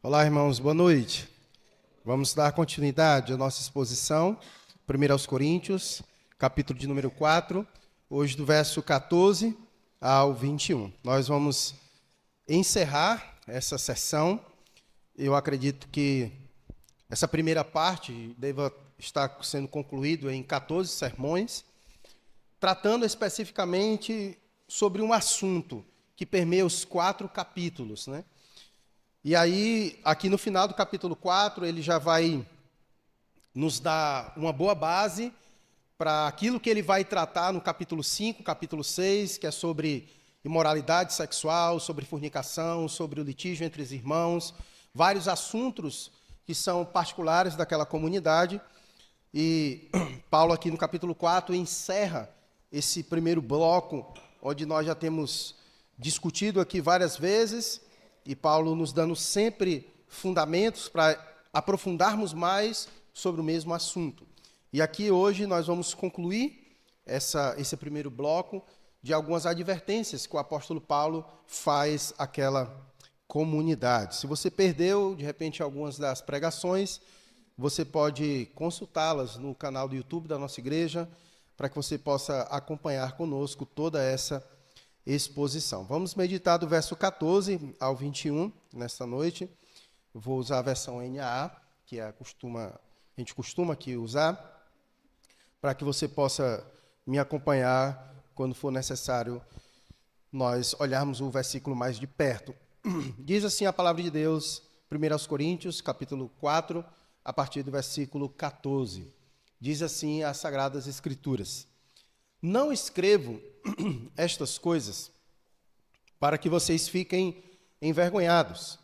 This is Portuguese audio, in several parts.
Olá, irmãos, boa noite. Vamos dar continuidade à nossa exposição, 1 aos Coríntios, capítulo de número 4, hoje do verso 14 ao 21. Nós vamos encerrar essa sessão. Eu acredito que essa primeira parte deva estar sendo concluída em 14 sermões, tratando especificamente sobre um assunto que permeia os 4 capítulos, né? E aí, aqui no final do capítulo 4, ele já vai nos dar uma boa base para aquilo que ele vai tratar no capítulo 5, capítulo 6, que é sobre imoralidade sexual, sobre fornicação, sobre o litígio entre os irmãos, vários assuntos que são particulares daquela comunidade. E Paulo, aqui no capítulo 4, encerra esse primeiro bloco, onde nós já temos discutido aqui várias vezes, e Paulo nos dando sempre fundamentos para aprofundarmos mais sobre o mesmo assunto. E aqui hoje nós vamos concluir esse primeiro bloco de algumas advertências que o apóstolo Paulo faz àquela comunidade. Se você perdeu, de repente, algumas das pregações, você pode consultá-las no canal do YouTube da nossa igreja, para que você possa acompanhar conosco toda essa exposição. Vamos meditar do verso 14 ao 21 nesta noite. Eu vou usar a versão NAA, que a gente costuma aqui usar, para que você possa me acompanhar quando for necessário nós olharmos o versículo mais de perto. Diz assim a palavra de Deus, 1 aos Coríntios, capítulo 4, a partir do versículo 14. Diz assim as Sagradas Escrituras: Não escrevo estas coisas para que vocês fiquem envergonhados.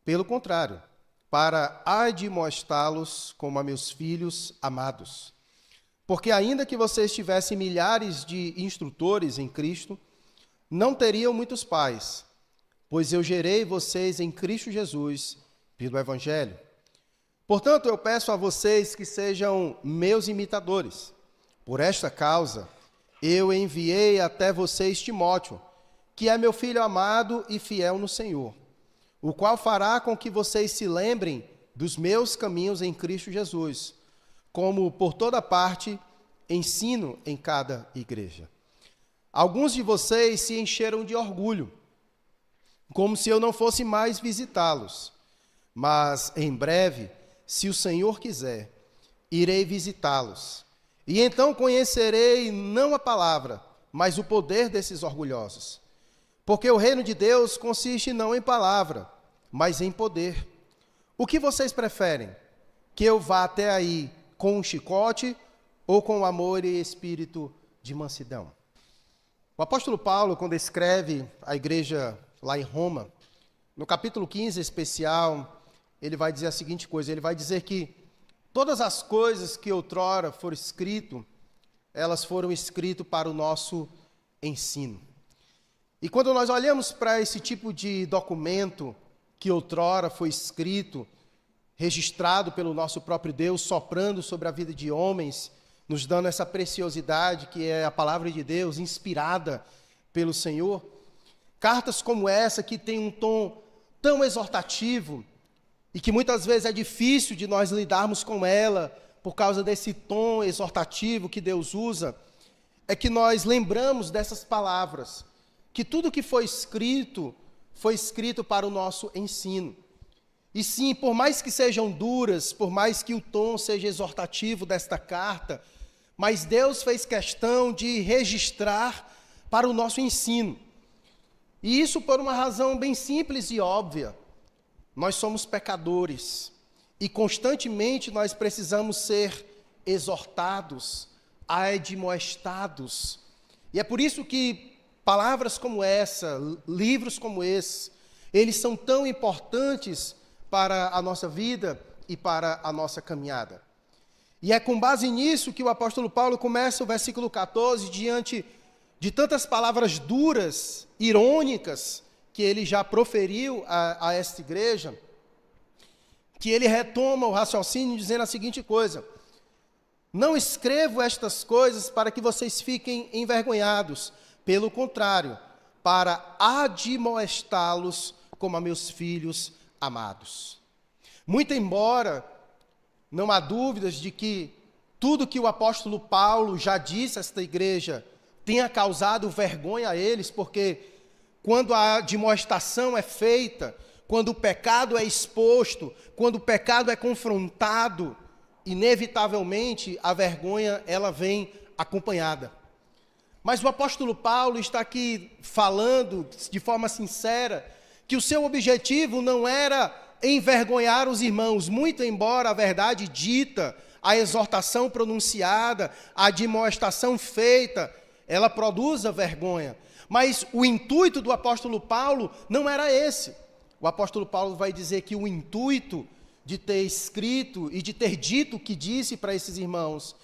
Pelo contrário, para admoestá-los como a meus filhos amados. Porque ainda que vocês tivessem milhares de instrutores em Cristo, não teriam muitos pais, pois eu gerei vocês em Cristo Jesus pelo Evangelho. Portanto, eu peço a vocês que sejam meus imitadores. Por esta causa, eu enviei até vocês Timóteo, que é meu filho amado e fiel no Senhor, o qual fará com que vocês se lembrem dos meus caminhos em Cristo Jesus, como por toda parte ensino em cada igreja. Alguns de vocês se encheram de orgulho, como se eu não fosse mais visitá-los, mas em breve, se o Senhor quiser, irei visitá-los. E então conhecerei não a palavra, mas o poder desses orgulhosos. Porque o reino de Deus consiste não em palavra, mas em poder. O que vocês preferem? Que eu vá até aí com um chicote ou com amor e espírito de mansidão? O apóstolo Paulo, quando escreve a igreja lá em Roma, no capítulo 15 especial, ele vai dizer a seguinte coisa, ele vai dizer que todas as coisas que outrora foram escritas, elas foram escritas para o nosso ensino. E quando nós olhamos para esse tipo de documento que outrora foi escrito, registrado pelo nosso próprio Deus, soprando sobre a vida de homens, nos dando essa preciosidade que é a palavra de Deus, inspirada pelo Senhor, cartas como essa que tem um tom tão exortativo, e que muitas vezes é difícil de nós lidarmos com ela, por causa desse tom exortativo que Deus usa, é que nós lembramos dessas palavras, que tudo que foi escrito para o nosso ensino. E sim, por mais que sejam duras, por mais que o tom seja exortativo desta carta, mas Deus fez questão de registrar para o nosso ensino. E isso por uma razão bem simples e óbvia. Nós somos pecadores e constantemente nós precisamos ser exortados, admoestados. E é por isso que palavras como essa, livros como esse, eles são tão importantes para a nossa vida e para a nossa caminhada. E é com base nisso que o apóstolo Paulo começa o versículo 14, diante de tantas palavras duras, irônicas, que ele já proferiu a esta igreja, que ele retoma o raciocínio dizendo a seguinte coisa: não escrevo estas coisas para que vocês fiquem envergonhados, pelo contrário, para admoestá-los como a meus filhos amados. Muito embora não há dúvidas de que tudo que o apóstolo Paulo já disse a esta igreja tenha causado vergonha a eles, porque quando a admoestação é feita, quando o pecado é exposto, quando o pecado é confrontado, inevitavelmente a vergonha ela vem acompanhada. Mas o apóstolo Paulo está aqui falando de forma sincera que o seu objetivo não era envergonhar os irmãos, muito embora a verdade dita, a exortação pronunciada, a admoestação feita, ela produza vergonha. Mas o intuito do apóstolo Paulo não era esse. O apóstolo Paulo vai dizer que o intuito de ter escrito e de ter dito o que disse para esses irmãos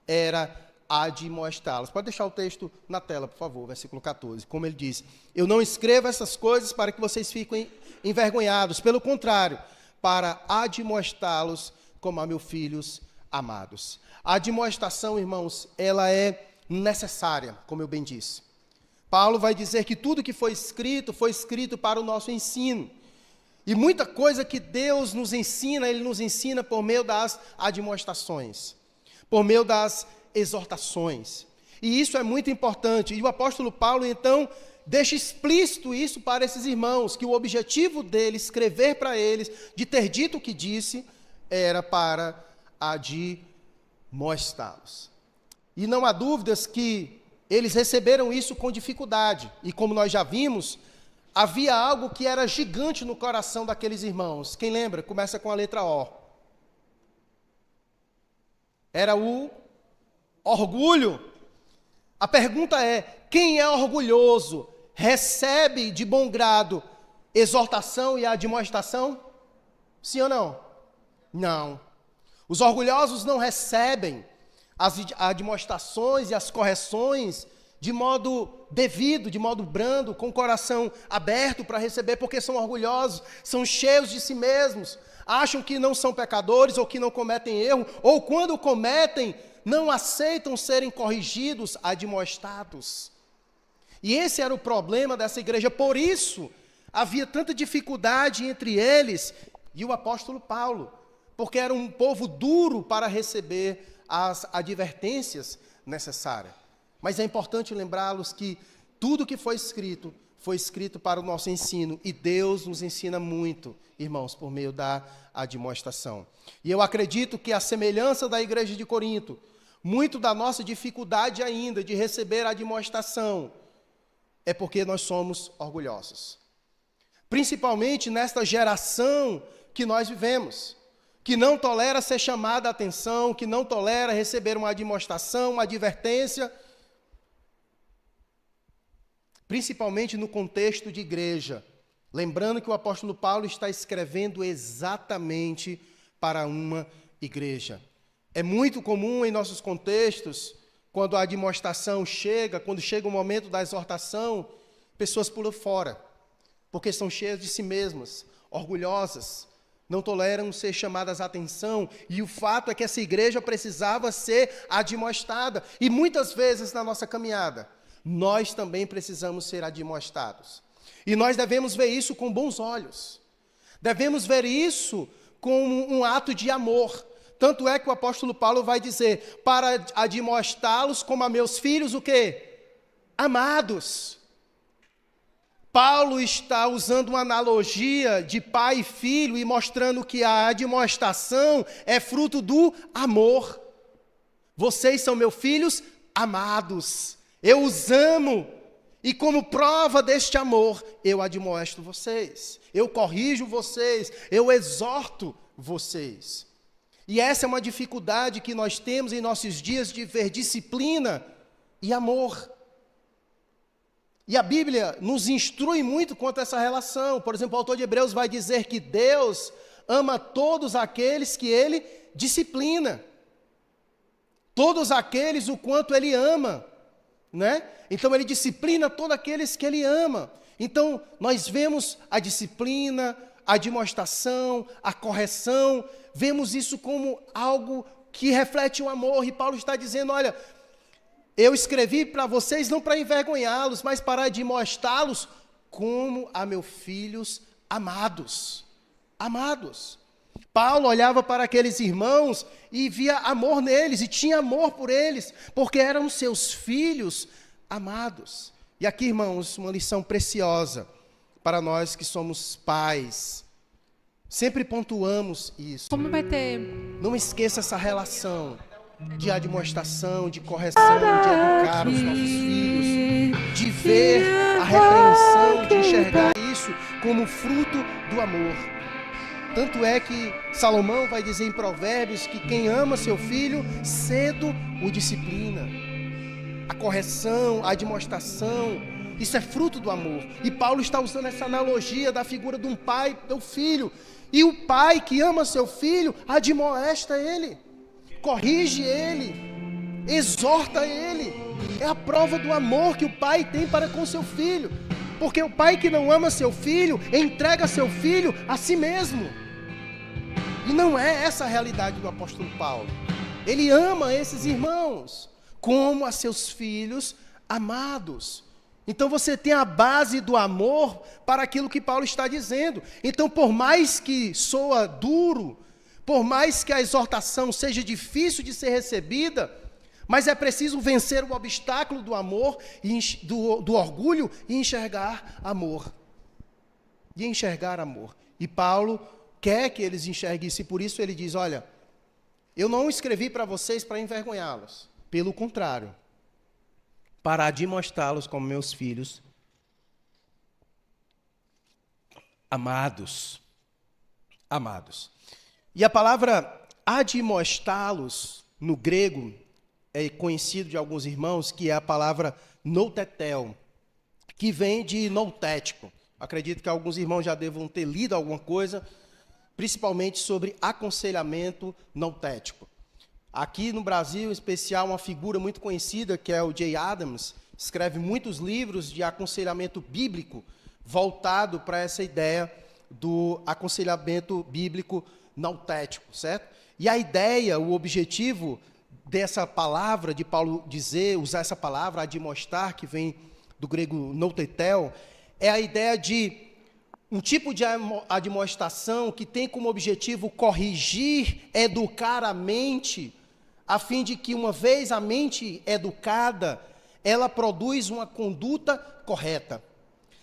era admoestá-los. Pode deixar o texto na tela, por favor, versículo 14. Como ele diz: eu não escrevo essas coisas para que vocês fiquem envergonhados, pelo contrário, para admoestá-los como a meus filhos amados. A admoestação, irmãos, ela é necessária, como eu bem disse. Paulo vai dizer que tudo que foi escrito para o nosso ensino. E muita coisa que Deus nos ensina, Ele nos ensina por meio das admoestações, por meio das exortações. E isso é muito importante. E o apóstolo Paulo, então, deixa explícito isso para esses irmãos, que o objetivo dele, escrever para eles, de ter dito o que disse, era para admoestá-los. E não há dúvidas que eles receberam isso com dificuldade. E como nós já vimos, havia algo que era gigante no coração daqueles irmãos. Quem lembra? Começa com a letra O. Era o orgulho. A pergunta é: quem é orgulhoso recebe de bom grado exortação e admoestação? Sim ou não? Não. Os orgulhosos não recebem as admoestações e as correções de modo devido, de modo brando, com o coração aberto para receber, porque são orgulhosos, são cheios de si mesmos, acham que não são pecadores ou que não cometem erro, ou quando cometem, não aceitam serem corrigidos, admoestados. E esse era o problema dessa igreja, por isso havia tanta dificuldade entre eles e o apóstolo Paulo, porque era um povo duro para receber as advertências necessárias. Mas é importante lembrá-los que tudo que foi escrito para o nosso ensino, e Deus nos ensina muito, irmãos, por meio da admoestação. E eu acredito que a semelhança da igreja de Corinto, muito da nossa dificuldade ainda de receber a admoestação, é porque nós somos orgulhosos. Principalmente nesta geração que nós vivemos, que não tolera ser chamada a atenção, que não tolera receber uma admoestação, uma advertência, principalmente no contexto de igreja. Lembrando que o apóstolo Paulo está escrevendo exatamente para uma igreja. É muito comum em nossos contextos, quando a admoestação chega, quando chega o momento da exortação, pessoas pulam fora, porque são cheias de si mesmas, orgulhosas, não toleram ser chamadas a atenção, e o fato é que essa igreja precisava ser admoestada, e muitas vezes na nossa caminhada, nós também precisamos ser admoestados. E nós devemos ver isso com bons olhos. Devemos ver isso como um ato de amor. Tanto é que o apóstolo Paulo vai dizer, para admoestá-los como a meus filhos, o quê? Amados. Paulo está usando uma analogia de pai e filho e mostrando que a admoestação é fruto do amor. Vocês são meus filhos amados. Eu os amo, e como prova deste amor, eu admoesto vocês, eu corrijo vocês, eu exorto vocês. E essa é uma dificuldade que nós temos em nossos dias de ver disciplina e amor. E a Bíblia nos instrui muito quanto a essa relação. Por exemplo, o autor de Hebreus vai dizer que Deus ama todos aqueles que Ele disciplina. Todos aqueles o quanto Ele ama. Né? Então ele disciplina todos aqueles que ele ama. Então nós vemos a disciplina, a admoestação, a correção, vemos isso como algo que reflete o amor. E Paulo está dizendo, olha, eu escrevi para vocês não para envergonhá-los, mas para admoestá-los como a meus filhos amados. amados. Paulo olhava para aqueles irmãos e via amor neles, e tinha amor por eles, porque eram seus filhos amados. E aqui, irmãos, uma lição preciosa para nós que somos pais. Sempre pontuamos isso. Como vai ter? Não esqueça essa relação de admoestação, de correção, de educar os nossos filhos, de ver a repreensão, de enxergar isso como fruto do amor. Tanto é que Salomão vai dizer em Provérbios que quem ama seu filho, cedo o disciplina. A correção, a admoestação, isso é fruto do amor. E Paulo está usando essa analogia da figura de um pai do filho. E o pai que ama seu filho, admoesta ele, corrige ele, exorta ele. É a prova do amor que o pai tem para com seu filho. Porque o pai que não ama seu filho, entrega seu filho a si mesmo. E não é essa a realidade do apóstolo Paulo. Ele ama esses irmãos como a seus filhos amados. Então você tem a base do amor para aquilo que Paulo está dizendo. Então, por mais que soa duro, por mais que a exortação seja difícil de ser recebida, mas é preciso vencer o obstáculo do amor, do orgulho e enxergar amor. E enxergar amor. E Paulo quer que eles enxerguem isso, e por isso ele diz, olha, eu não escrevi para vocês para envergonhá-los, pelo contrário, para admoestá-los como meus filhos amados. Amados. E a palavra admoestá-los, no grego, é conhecido de alguns irmãos, que é a palavra noutetel, que vem de noutético. Acredito que alguns irmãos já devam ter lido alguma coisa, principalmente sobre aconselhamento noutético. Aqui no Brasil, em especial, uma figura muito conhecida, que é o Jay Adams, escreve muitos livros de aconselhamento bíblico, voltado para essa ideia do aconselhamento bíblico noutético, certo? E a ideia, o objetivo dessa palavra, de Paulo usar essa palavra, admoestar, que vem do grego noutetel, é a ideia de um tipo de admoestação que tem como objetivo corrigir, educar a mente, a fim de que, uma vez a mente educada, ela produz uma conduta correta.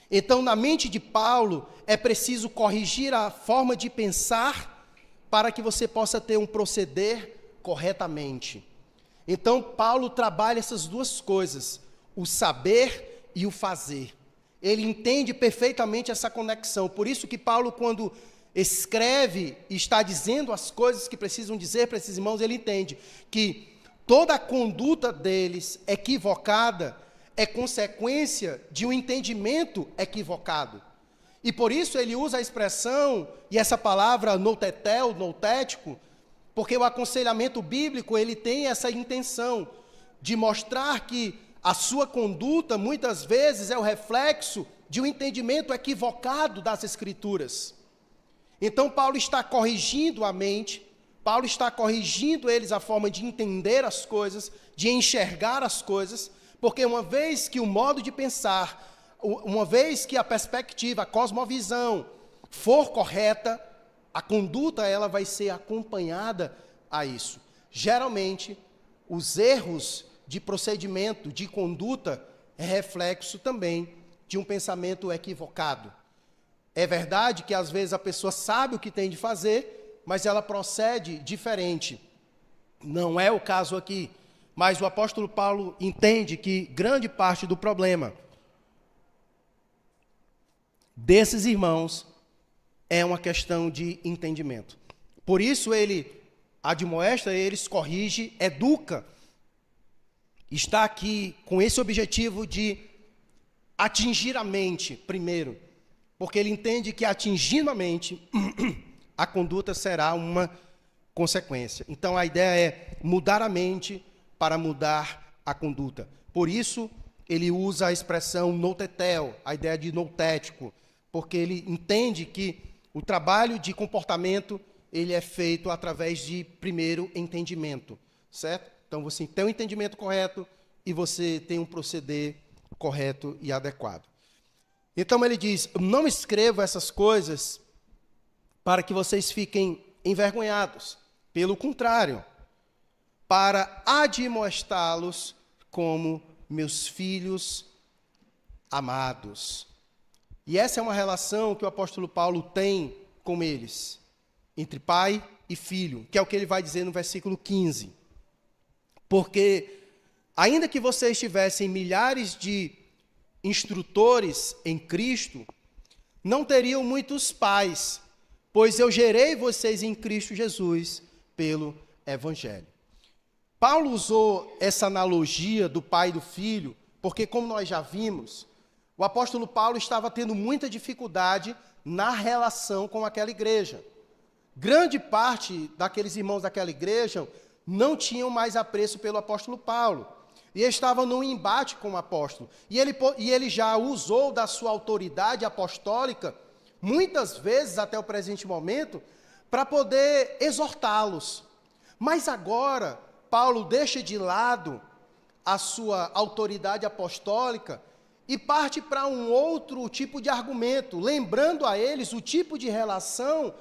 Então, na mente de Paulo, é preciso corrigir a forma de pensar para que você possa ter um proceder corretamente. Então, Paulo trabalha essas duas coisas, o saber e o fazer. Ele entende perfeitamente essa conexão. Por isso que Paulo, quando escreve e está dizendo as coisas que precisam dizer para esses irmãos, ele entende que toda a conduta deles equivocada é consequência de um entendimento equivocado. E por isso ele usa a expressão e essa palavra noutetel, noutético, porque o aconselhamento bíblico ele tem essa intenção de mostrar que a sua conduta, muitas vezes, é o reflexo de um entendimento equivocado das Escrituras. Então, Paulo está corrigindo a mente, Paulo está corrigindo eles a forma de entender as coisas, de enxergar as coisas, porque uma vez que o modo de pensar, uma vez que a perspectiva, a cosmovisão for correta, a conduta ela vai ser acompanhada a isso. Geralmente, os erros de procedimento, de conduta, é reflexo também de um pensamento equivocado. É verdade que às vezes a pessoa sabe o que tem de fazer, mas ela procede diferente. Não é o caso aqui, mas o apóstolo Paulo entende que grande parte do problema desses irmãos é uma questão de entendimento. Por isso ele admoesta eles, corrige, educa. Está aqui com esse objetivo de atingir a mente primeiro, porque ele entende que atingindo a mente, a conduta será uma consequência. Então a ideia é mudar a mente para mudar a conduta. Por isso ele usa a expressão noutetel, a ideia de noutético, porque ele entende que o trabalho de comportamento ele é feito através de primeiro entendimento, certo? Então, você tem um entendimento correto e você tem um proceder correto e adequado. Então, ele diz, não escrevo essas coisas para que vocês fiquem envergonhados. Pelo contrário, para admoestá-los como meus filhos amados. E essa é uma relação que o apóstolo Paulo tem com eles, entre pai e filho, que é o que ele vai dizer no versículo 15. Porque, ainda que vocês tivessem milhares de instrutores em Cristo, não teriam muitos pais, pois eu gerei vocês em Cristo Jesus pelo Evangelho. Paulo usou essa analogia do pai e do filho, porque, como nós já vimos, o apóstolo Paulo estava tendo muita dificuldade na relação com aquela igreja. Grande parte daqueles irmãos daquela igreja não tinham mais apreço pelo apóstolo Paulo, e estavam num embate com o apóstolo. E ele já usou da sua autoridade apostólica, muitas vezes até o presente momento, para poder exortá-los. Mas agora, Paulo deixa de lado a sua autoridade apostólica e parte para um outro tipo de argumento, lembrando a eles o tipo de relação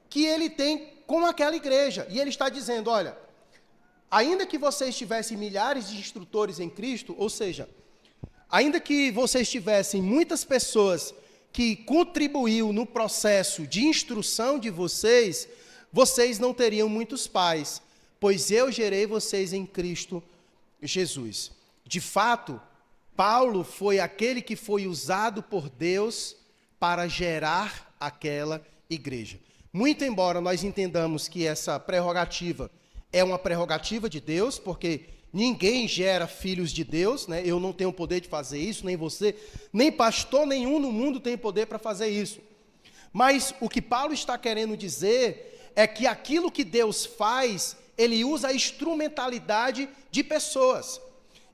que ele tem com aquela igreja. E ele está dizendo, olha, ainda que vocês tivessem milhares de instrutores em Cristo, ou seja, ainda que vocês tivessem muitas pessoas que contribuíram no processo de instrução de vocês, vocês não teriam muitos pais, pois eu gerei vocês em Cristo Jesus. De fato, Paulo foi aquele que foi usado por Deus para gerar aquela igreja. Muito embora nós entendamos que essa prerrogativa é uma prerrogativa de Deus, porque ninguém gera filhos de Deus, né? Eu não tenho poder de fazer isso, nem você, nem pastor nenhum no mundo tem poder para fazer isso. Mas o que Paulo está querendo dizer é que aquilo que Deus faz, ele usa a instrumentalidade de pessoas.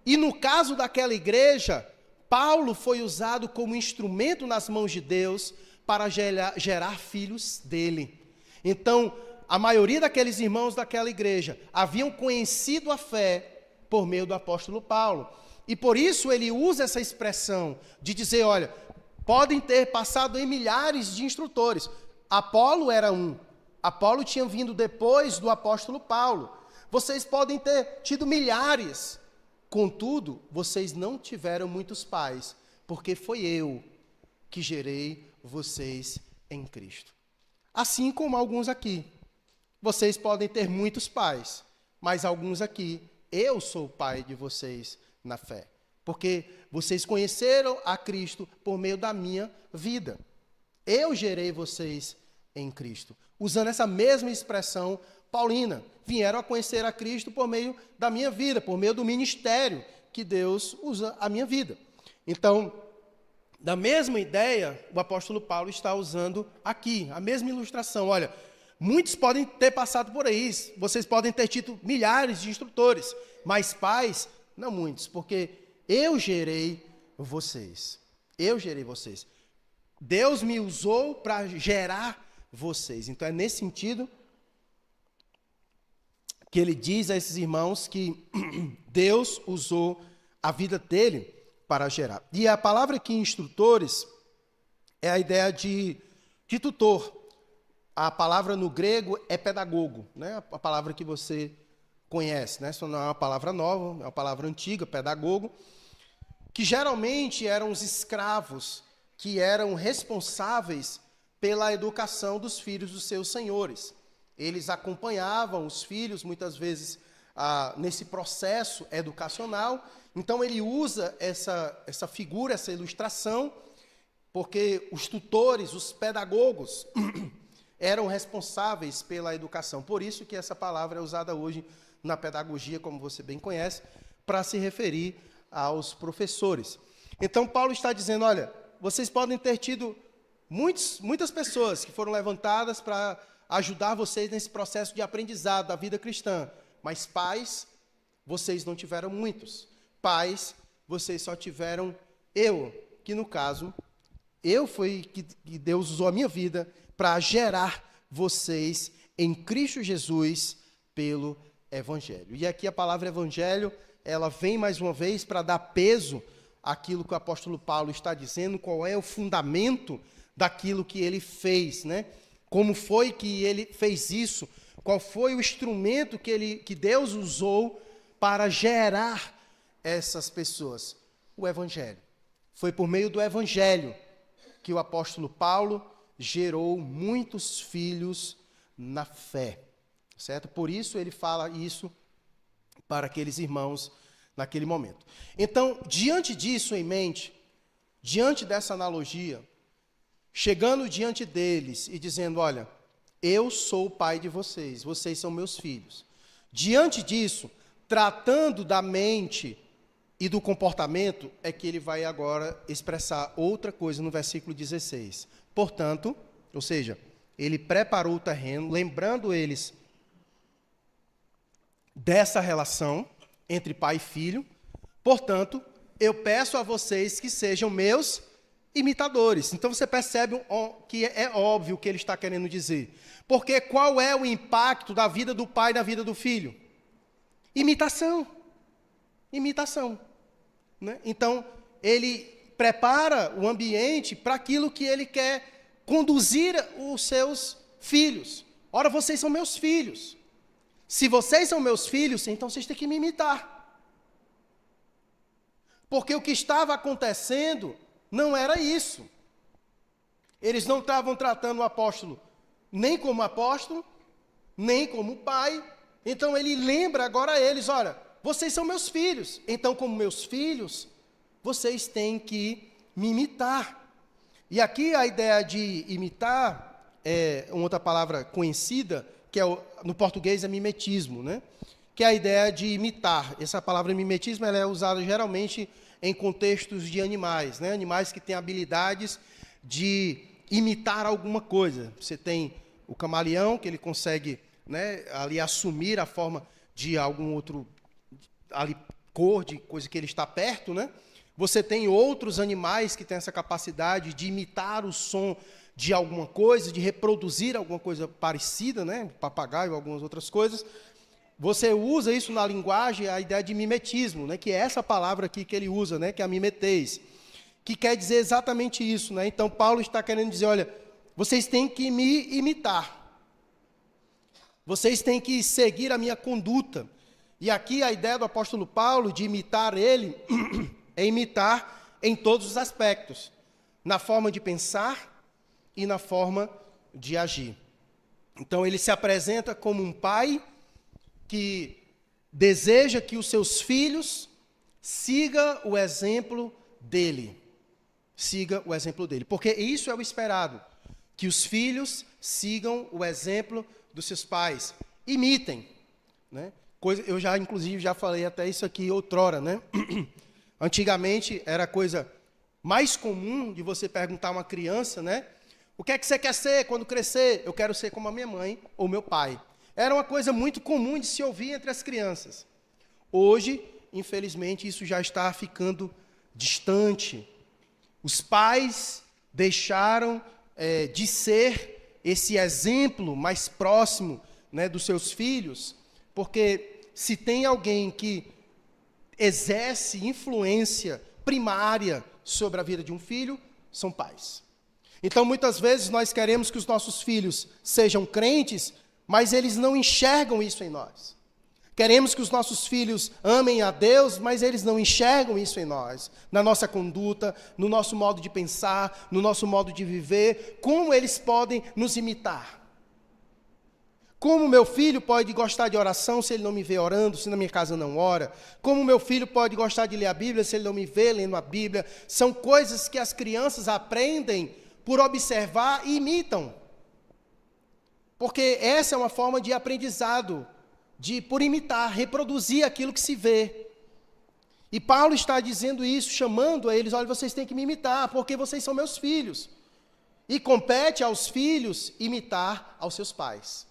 E no caso daquela igreja, Paulo foi usado como instrumento nas mãos de Deus para gerar filhos dele. Então, a maioria daqueles irmãos daquela igreja haviam conhecido a fé por meio do apóstolo Paulo. E por isso ele usa essa expressão de dizer, olha, podem ter passado em milhares de instrutores. Apolo era um. Apolo tinha vindo depois do apóstolo Paulo. Vocês podem ter tido milhares. Contudo, vocês não tiveram muitos pais, porque foi eu que gerei vocês em Cristo. Assim como alguns aqui. Vocês podem ter muitos pais, mas alguns aqui, eu sou o pai de vocês na fé. Porque vocês conheceram a Cristo por meio da minha vida. Eu gerei vocês em Cristo. Usando essa mesma expressão paulina, vieram a conhecer a Cristo por meio da minha vida, por meio do ministério que Deus usa a minha vida. Então, da mesma ideia, o apóstolo Paulo está usando aqui, a mesma ilustração. Olha, muitos podem ter passado por aí, vocês podem ter tido milhares de instrutores, mas pais, não muitos, porque eu gerei vocês. Eu gerei vocês. Deus me usou para gerar vocês. Então, é nesse sentido que ele diz a esses irmãos que Deus usou a vida dele para gerar. E a palavra aqui, instrutores, é a ideia de tutor. A palavra no grego é pedagogo, né? A palavra que você conhece, né? Isso não é uma palavra nova, é uma palavra antiga, pedagogo, que geralmente eram os escravos que eram responsáveis pela educação dos filhos dos seus senhores. Eles acompanhavam os filhos, muitas vezes, nesse processo educacional. Então, ele usa essa figura, essa ilustração, porque os tutores, os pedagogos, eram responsáveis pela educação. Por isso que essa palavra é usada hoje na pedagogia, como você bem conhece, para se referir aos professores. Então, Paulo está dizendo, olha, vocês podem ter tido muitas pessoas que foram levantadas para ajudar vocês nesse processo de aprendizado da vida cristã. Mas pais, vocês não tiveram muitos. Pais, vocês só tiveram eu, que no caso, eu fui que Deus usou a minha vida para gerar vocês em Cristo Jesus pelo Evangelho. E aqui a palavra Evangelho, ela vem mais uma vez para dar peso àquilo que o apóstolo Paulo está dizendo, qual é o fundamento daquilo que ele fez, né? Como foi que ele fez isso? Qual foi o instrumento que Deus usou para gerar essas pessoas? O Evangelho. Foi por meio do Evangelho que o apóstolo Paulo gerou muitos filhos na fé, certo? Por isso ele fala isso para aqueles irmãos naquele momento. Então, diante disso em mente, diante dessa analogia, chegando diante deles e dizendo, olha, eu sou o pai de vocês, vocês são meus filhos. Diante disso, tratando da mente e do comportamento, é que ele vai agora expressar outra coisa no versículo 16. Portanto, ou seja, ele preparou o terreno, lembrando eles dessa relação entre pai e filho. Portanto, eu peço a vocês que sejam meus imitadores. Então você percebe que é óbvio o que ele está querendo dizer. Porque qual é o impacto da vida do pai na vida do filho? Imitação. Imitação. Né? Então, ele prepara o ambiente para aquilo que ele quer conduzir os seus filhos. Ora, vocês são meus filhos. Se vocês são meus filhos, então vocês têm que me imitar. Porque o que estava acontecendo não era isso. Eles não estavam tratando o apóstolo nem como apóstolo, nem como pai. Então ele lembra agora a eles, olha, vocês são meus filhos. Então, como meus filhos, vocês têm que me imitar. E aqui a ideia de imitar é uma outra palavra conhecida, que no português é mimetismo, né? Que é a ideia de imitar. Essa palavra mimetismo ela é usada geralmente em contextos de animais, né? Animais que têm habilidades de imitar alguma coisa. Você tem o camaleão, que ele consegue, né, ali assumir a forma de algum outro ali, cor, de coisa que ele está perto, né? Você tem outros animais que têm essa capacidade de imitar o som de alguma coisa, de reproduzir alguma coisa parecida, né? Papagaio, algumas outras coisas. Você usa isso na linguagem, a ideia de mimetismo, né? Que é essa palavra aqui que ele usa, né? Que é a mimetez, que quer dizer exatamente isso, né? Então, Paulo está querendo dizer, olha, vocês têm que me imitar. Vocês têm que seguir a minha conduta. E aqui a ideia do apóstolo Paulo de imitar ele é imitar em todos os aspectos, na forma de pensar e na forma de agir. Então, ele se apresenta como um pai que deseja que os seus filhos sigam o exemplo dele. Siga o exemplo dele. Porque isso é o esperado. Que os filhos sigam o exemplo dos seus pais. Imitem. Né? Eu já, inclusive, já falei até isso aqui outrora, né? Antigamente era a coisa mais comum de você perguntar a uma criança, né? O que é que você quer ser quando crescer? Eu quero ser como a minha mãe ou meu pai. Era uma coisa muito comum de se ouvir entre as crianças. Hoje, infelizmente, isso já está ficando distante. Os pais deixaram de ser esse exemplo mais próximo, né, dos seus filhos, porque se tem alguém que exerce influência primária sobre a vida de um filho, são pais. Então, muitas vezes, nós queremos que os nossos filhos sejam crentes, mas eles não enxergam isso em nós. Queremos que os nossos filhos amem a Deus, mas eles não enxergam isso em nós. Na nossa conduta, no nosso modo de pensar, no nosso modo de viver. Como eles podem nos imitar? Como meu filho pode gostar de oração se ele não me vê orando, se na minha casa não ora? Como meu filho pode gostar de ler a Bíblia se ele não me vê lendo a Bíblia? São coisas que as crianças aprendem por observar e imitam. Porque essa é uma forma de aprendizado, por imitar, reproduzir aquilo que se vê. E Paulo está dizendo isso, chamando a eles, olha, vocês têm que me imitar, porque vocês são meus filhos. E compete aos filhos imitar aos seus pais.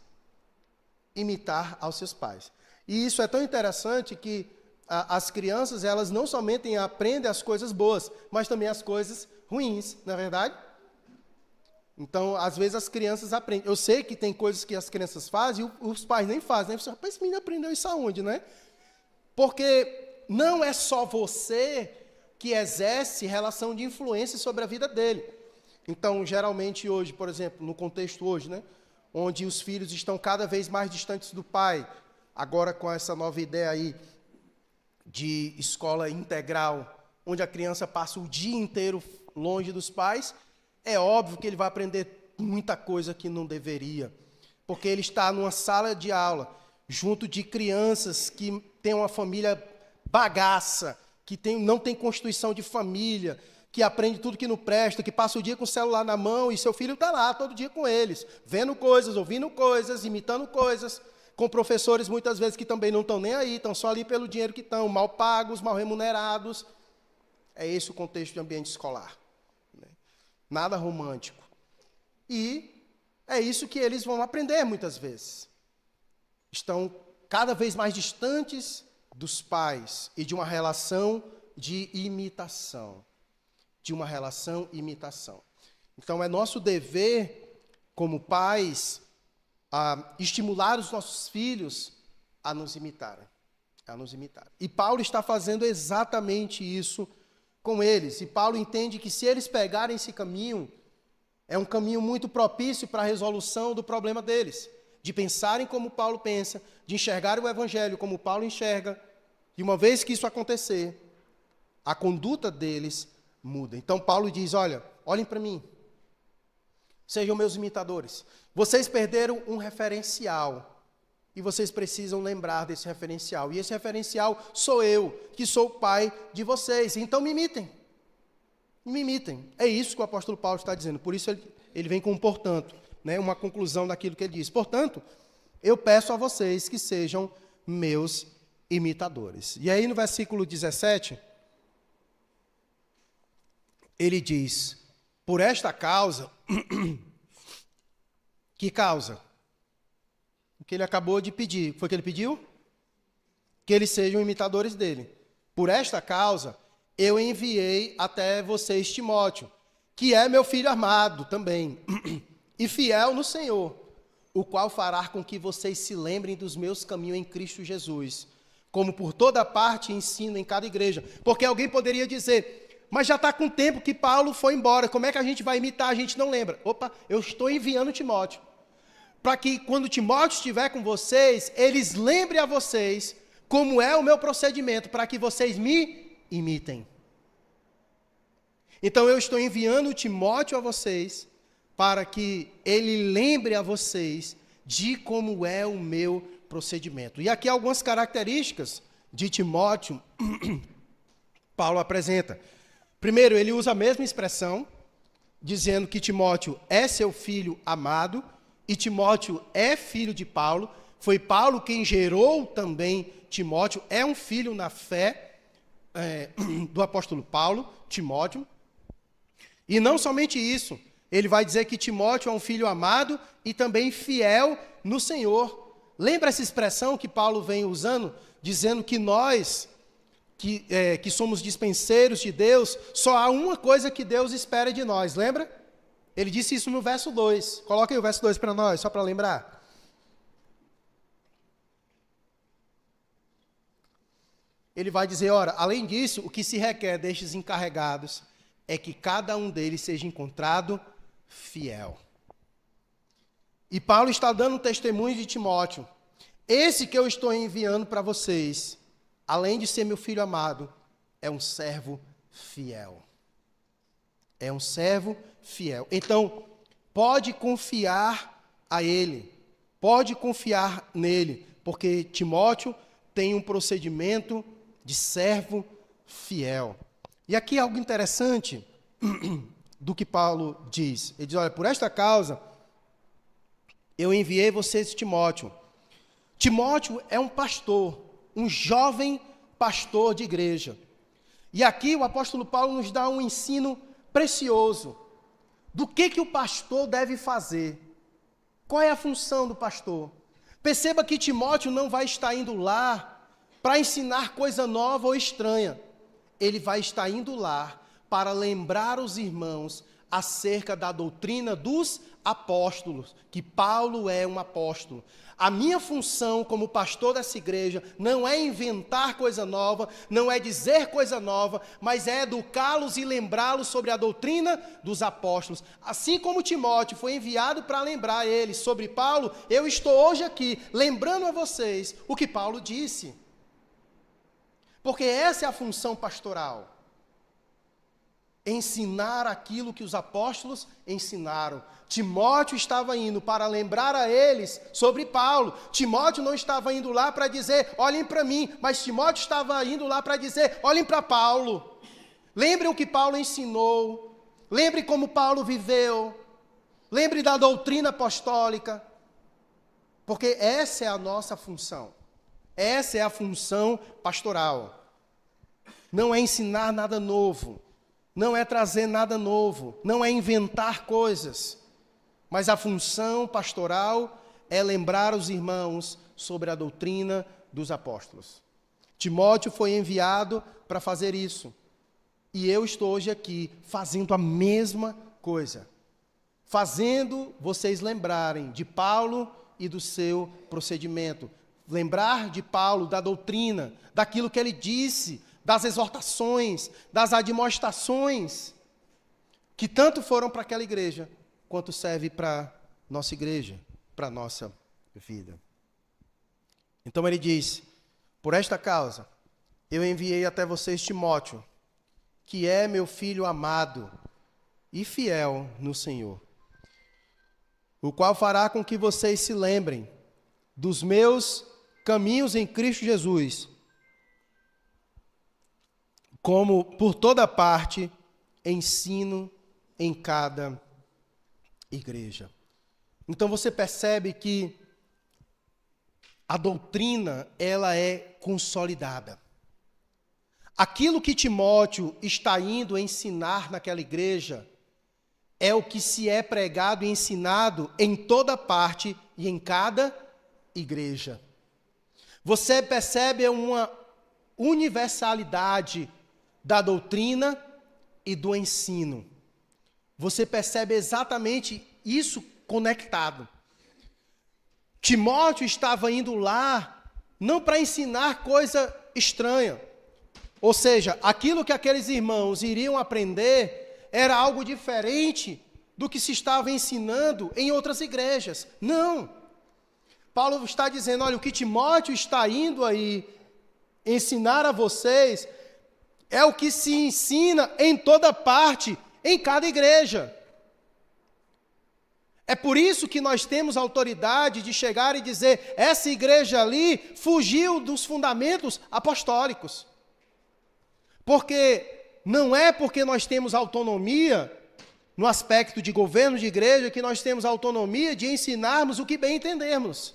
Imitar aos seus pais. E isso é tão interessante que as crianças, elas não somente aprendem as coisas boas, mas também as coisas ruins, não é verdade? Então, às vezes as crianças aprendem. Eu sei que tem coisas que as crianças fazem e os pais nem fazem. Né? Você fala, esse menino aprendeu isso aonde, né? Porque não é só você que exerce relação de influência sobre a vida dele. Então, geralmente hoje, por exemplo, no contexto hoje, né, onde os filhos estão cada vez mais distantes do pai, agora com essa nova ideia aí de escola integral, onde a criança passa o dia inteiro longe dos pais, é óbvio que ele vai aprender muita coisa que não deveria, porque ele está numa sala de aula, junto de crianças que têm uma família bagaça, que não tem constituição de família, que aprende tudo que não presta, que passa o dia com o celular na mão, e seu filho está lá todo dia com eles, vendo coisas, ouvindo coisas, imitando coisas, com professores muitas vezes que também não estão nem aí, estão só ali pelo dinheiro que estão, mal pagos, mal remunerados. É esse o contexto de ambiente escolar. Nada romântico. E é isso que eles vão aprender muitas vezes. Estão cada vez mais distantes dos pais e de uma relação de imitação. Então, é nosso dever, como pais, estimular os nossos filhos a nos imitarem. E Paulo está fazendo exatamente isso com eles. E Paulo entende que se eles pegarem esse caminho, é um caminho muito propício para a resolução do problema deles. De pensarem como Paulo pensa, de enxergar o evangelho como Paulo enxerga. E uma vez que isso acontecer, a conduta deles muda. Então Paulo diz, olhem para mim, sejam meus imitadores. Vocês perderam um referencial e vocês precisam lembrar desse referencial. E esse referencial sou eu, que sou o pai de vocês. Então me imitem. É isso que o apóstolo Paulo está dizendo. Por isso ele vem com um portanto, né, uma conclusão daquilo que ele diz. Portanto, eu peço a vocês que sejam meus imitadores. E aí no versículo 17, ele diz, por esta causa, que causa? O que ele acabou de pedir. Foi o que ele pediu? Que eles sejam imitadores dele. Por esta causa, eu enviei até vocês Timóteo, que é meu filho amado também, e fiel no Senhor, o qual fará com que vocês se lembrem dos meus caminhos em Cristo Jesus, como por toda parte ensino em cada igreja. Porque alguém poderia dizer, mas já está com tempo que Paulo foi embora, como é que a gente vai imitar? A gente não lembra. Opa, eu estou enviando Timóteo, para que quando Timóteo estiver com vocês, eles lembrem a vocês como é o meu procedimento, para que vocês me imitem. Então eu estou enviando Timóteo a vocês, para que ele lembre a vocês de como é o meu procedimento. E aqui algumas características de Timóteo, Paulo apresenta. Primeiro, ele usa a mesma expressão, dizendo que Timóteo é seu filho amado, e Timóteo é filho de Paulo. Foi Paulo quem gerou também Timóteo, é um filho na fé do apóstolo Paulo, Timóteo. E não somente isso, ele vai dizer que Timóteo é um filho amado e também fiel no Senhor. Lembra essa expressão que Paulo vem usando, dizendo que nós, que somos dispenseiros de Deus, só há uma coisa que Deus espera de nós, lembra? Ele disse isso no verso 2. Coloca aí o verso 2 para nós, só para lembrar. Ele vai dizer, ora, além disso, o que se requer destes encarregados é que cada um deles seja encontrado fiel. E Paulo está dando um testemunho de Timóteo. Esse que eu estou enviando para vocês, além de ser meu filho amado, é um servo fiel. É um servo fiel. Então, pode confiar a ele. Pode confiar nele. Porque Timóteo tem um procedimento de servo fiel. E aqui algo interessante do que Paulo diz. Ele diz, olha, por esta causa, eu enviei vocês Timóteo. Timóteo é um pastor, um jovem pastor de igreja. E aqui o apóstolo Paulo nos dá um ensino precioso do que o pastor deve fazer. Qual é a função do pastor? Perceba que Timóteo não vai estar indo lá para ensinar coisa nova ou estranha. Ele vai estar indo lá para lembrar os irmãos acerca da doutrina dos apóstolos, que Paulo é um apóstolo. A minha função como pastor dessa igreja não é inventar coisa nova, não é dizer coisa nova, mas é educá-los e lembrá-los sobre a doutrina dos apóstolos. Assim como Timóteo foi enviado para lembrar eles sobre Paulo, eu estou hoje aqui lembrando a vocês o que Paulo disse. Porque essa é a função pastoral. Ensinar aquilo que os apóstolos ensinaram. Timóteo estava indo para lembrar a eles sobre Paulo. Timóteo não estava indo lá para dizer, olhem para mim, mas Timóteo estava indo lá para dizer, olhem para Paulo. Lembrem o que Paulo ensinou. Lembrem como Paulo viveu. Lembrem da doutrina apostólica. Porque essa é a nossa função. Essa é a função pastoral. Não é ensinar nada novo. Não é trazer nada novo, não é inventar coisas, mas a função pastoral é lembrar os irmãos sobre a doutrina dos apóstolos. Timóteo foi enviado para fazer isso, e eu estou hoje aqui fazendo a mesma coisa, fazendo vocês lembrarem de Paulo e do seu procedimento, lembrar de Paulo da doutrina, daquilo que ele disse, das exortações, das admoestações, que tanto foram para aquela igreja, quanto serve para nossa igreja, para a nossa vida. Então ele diz, por esta causa, eu enviei até vocês Timóteo, que é meu filho amado e fiel no Senhor, o qual fará com que vocês se lembrem dos meus caminhos em Cristo Jesus, como por toda parte ensino em cada igreja. Então você percebe que a doutrina, ela é consolidada. Aquilo que Timóteo está indo ensinar naquela igreja é o que se é pregado e ensinado em toda parte e em cada igreja. Você percebe uma universalidade da doutrina e do ensino. Você percebe exatamente isso conectado. Timóteo estava indo lá não para ensinar coisa estranha. Ou seja, aquilo que aqueles irmãos iriam aprender era algo diferente do que se estava ensinando em outras igrejas. Não. Paulo está dizendo, olha, o que Timóteo está indo aí ensinar a vocês é o que se ensina em toda parte, em cada igreja. É por isso que nós temos autoridade de chegar e dizer, essa igreja ali fugiu dos fundamentos apostólicos. Porque não é porque nós temos autonomia, no aspecto de governo de igreja, que nós temos autonomia de ensinarmos o que bem entendermos.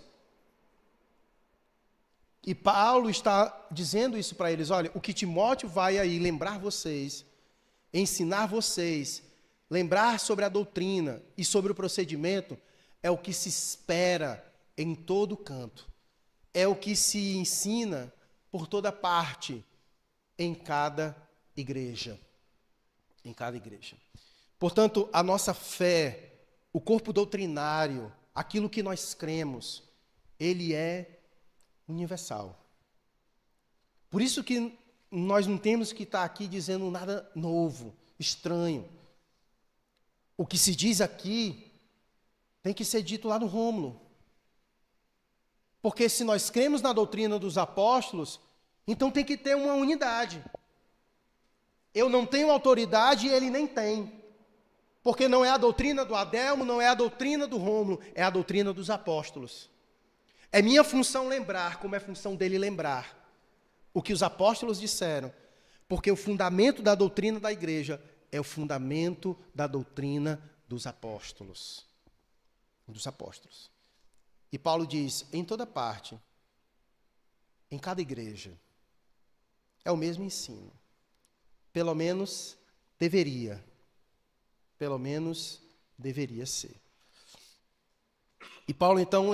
E Paulo está dizendo isso para eles, olha, o que Timóteo vai aí lembrar vocês, ensinar vocês, lembrar sobre a doutrina e sobre o procedimento, é o que se espera em todo canto. É o que se ensina por toda parte, em cada igreja. Em cada igreja. Portanto, a nossa fé, o corpo doutrinário, aquilo que nós cremos, ele é universal. Por isso que nós não temos que estar aqui dizendo nada novo, estranho. O que se diz aqui tem que ser dito lá no Rômulo. Porque se nós cremos na doutrina dos apóstolos, então tem que ter uma unidade. Eu não tenho autoridade e ele nem tem. Porque não é a doutrina do Adelmo, não é a doutrina do Rômulo, é a doutrina dos apóstolos. É minha função lembrar, como é função dele lembrar, o que os apóstolos disseram, porque o fundamento da doutrina da igreja é o fundamento da doutrina dos apóstolos. Dos apóstolos. E Paulo diz, em toda parte, em cada igreja, é o mesmo ensino. Pelo menos deveria. Pelo menos deveria ser. E Paulo então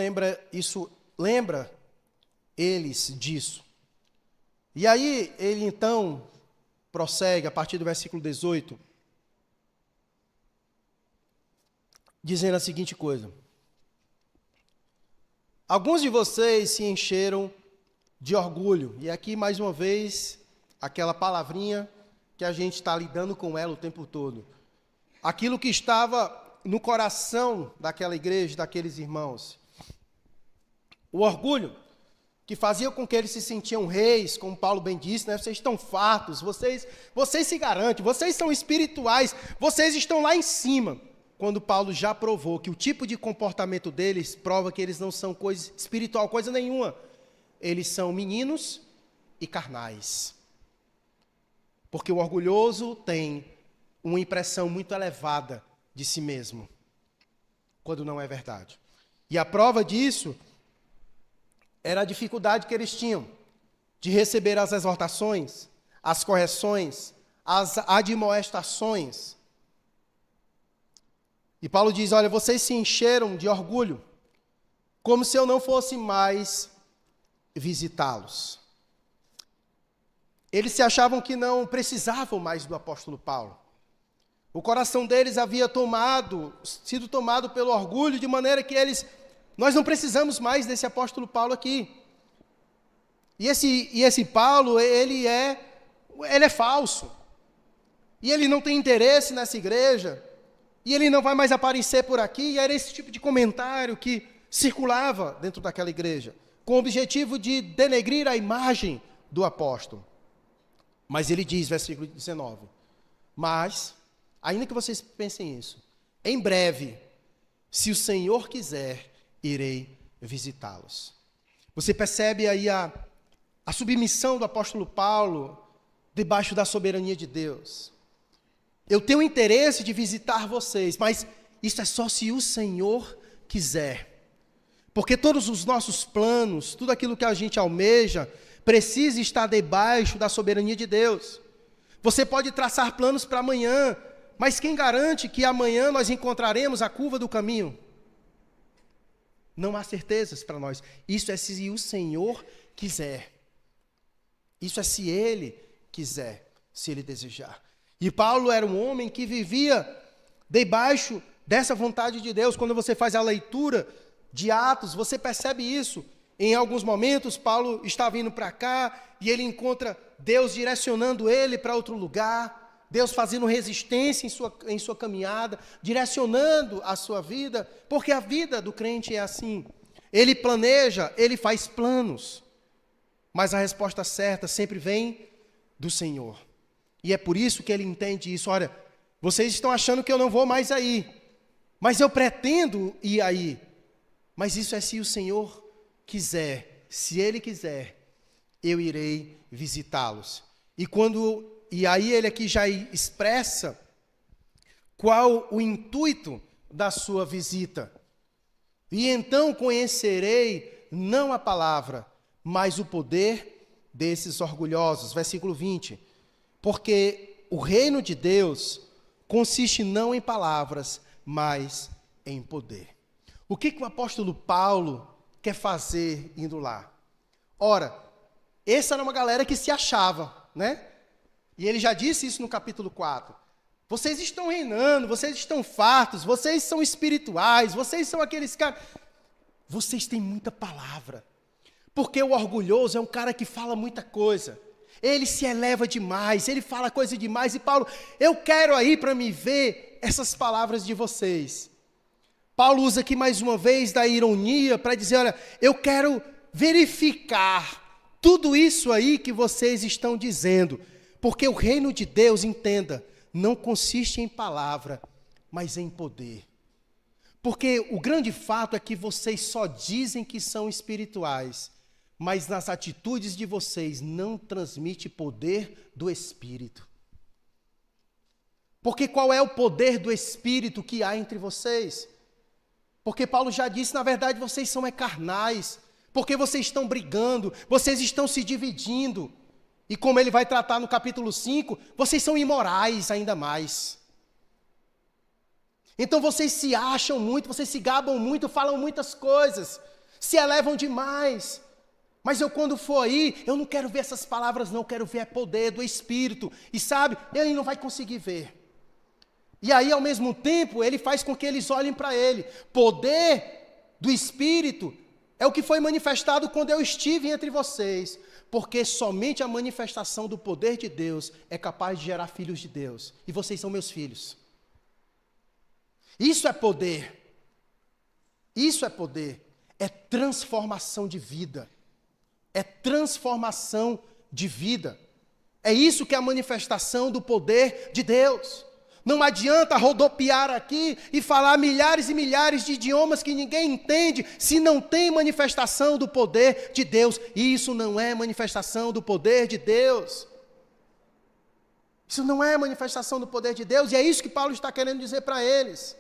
lembra eles disso. E aí ele então prossegue a partir do versículo 18. dizendo a seguinte coisa: alguns de vocês se encheram de orgulho. E aqui, mais uma vez, aquela palavrinha que a gente está lidando com ela o tempo todo. Aquilo que estava no coração daquela igreja, daqueles irmãos. O orgulho que fazia com que eles se sentiam reis, como Paulo bem disse, né? Vocês estão fartos, vocês se garantem, vocês são espirituais, vocês estão lá em cima. Quando Paulo já provou que o tipo de comportamento deles prova que eles não são coisa espiritual, coisa nenhuma. Eles são meninos e carnais. Porque o orgulhoso tem uma impressão muito elevada de si mesmo, quando não é verdade. E a prova disso era a dificuldade que eles tinham de receber as exortações, as correções, as admoestações. E Paulo diz: olha, vocês se encheram de orgulho, como se eu não fosse mais visitá-los. Eles se achavam que não precisavam mais do apóstolo Paulo. O coração deles havia sido tomado pelo orgulho, de maneira que nós não precisamos mais desse apóstolo Paulo aqui. E esse Paulo, ele é falso. E ele não tem interesse nessa igreja. E ele não vai mais aparecer por aqui. E era esse tipo de comentário que circulava dentro daquela igreja, com o objetivo de denegrir a imagem do apóstolo. Mas ele diz, versículo 19, mas, ainda que vocês pensem isso, em breve, se o Senhor quiser, irei visitá-los. Você percebe aí a submissão do apóstolo Paulo debaixo da soberania de Deus. Eu tenho interesse de visitar vocês, mas isso é só se o Senhor quiser. Porque todos os nossos planos, tudo aquilo que a gente almeja, precisa estar debaixo da soberania de Deus. Você pode traçar planos para amanhã, mas quem garante que amanhã nós encontraremos a curva do caminho? Não há certezas para nós. Isso é se o Senhor quiser. Isso é se Ele quiser, se Ele desejar. E Paulo era um homem que vivia debaixo dessa vontade de Deus. Quando você faz a leitura de Atos, você percebe isso. Em alguns momentos, Paulo está vindo para cá e ele encontra Deus direcionando ele para outro lugar, Deus fazendo resistência em sua caminhada, direcionando a sua vida, porque a vida do crente é assim. Ele planeja, ele faz planos, mas a resposta certa sempre vem do Senhor. E é por isso que ele entende isso. Olha, vocês estão achando que eu não vou mais aí, mas eu pretendo ir aí. Mas isso é se o Senhor quiser, se Ele quiser, eu irei visitá-los. E aí ele aqui já expressa qual o intuito da sua visita. E então conhecerei não a palavra, mas o poder desses orgulhosos. Versículo 20. Porque o reino de Deus consiste não em palavras, mas em poder. O que o apóstolo Paulo quer fazer indo lá? Ora, essa era uma galera que se achava, né? E ele já disse isso no capítulo 4. Vocês estão reinando, vocês estão fartos, vocês são espirituais, vocês são aqueles caras. Vocês têm muita palavra. Porque o orgulhoso é um cara que fala muita coisa. Ele se eleva demais, ele fala coisa demais. E Paulo, eu quero aí para me ver essas palavras de vocês. Paulo usa aqui mais uma vez da ironia para dizer, olha, eu quero verificar tudo isso aí que vocês estão dizendo. Porque o reino de Deus, entenda, não consiste em palavra, mas em poder. Porque o grande fato é que vocês só dizem que são espirituais, mas nas atitudes de vocês não transmite poder do Espírito. Porque qual é o poder do Espírito que há entre vocês? Porque Paulo já disse, na verdade, vocês são carnais, porque vocês estão brigando, vocês estão se dividindo. E como ele vai tratar no capítulo 5, vocês são imorais ainda mais. Então vocês se acham muito, vocês se gabam muito, falam muitas coisas, se elevam demais. Mas eu quando for aí, eu não quero ver essas palavras não, eu quero ver o poder do Espírito. E sabe, ele não vai conseguir ver. E aí, ao mesmo tempo, ele faz com que eles olhem para ele. Poder do Espírito é o que foi manifestado quando eu estive entre vocês, porque somente a manifestação do poder de Deus é capaz de gerar filhos de Deus. E vocês são meus filhos. Isso é poder. Isso é poder. É transformação de vida. É transformação de vida. É isso que é a manifestação do poder de Deus. Não adianta rodopiar aqui e falar milhares e milhares de idiomas que ninguém entende se não tem manifestação do poder de Deus. E isso não é manifestação do poder de Deus. Isso não é manifestação do poder de Deus. E é isso que Paulo está querendo dizer para eles.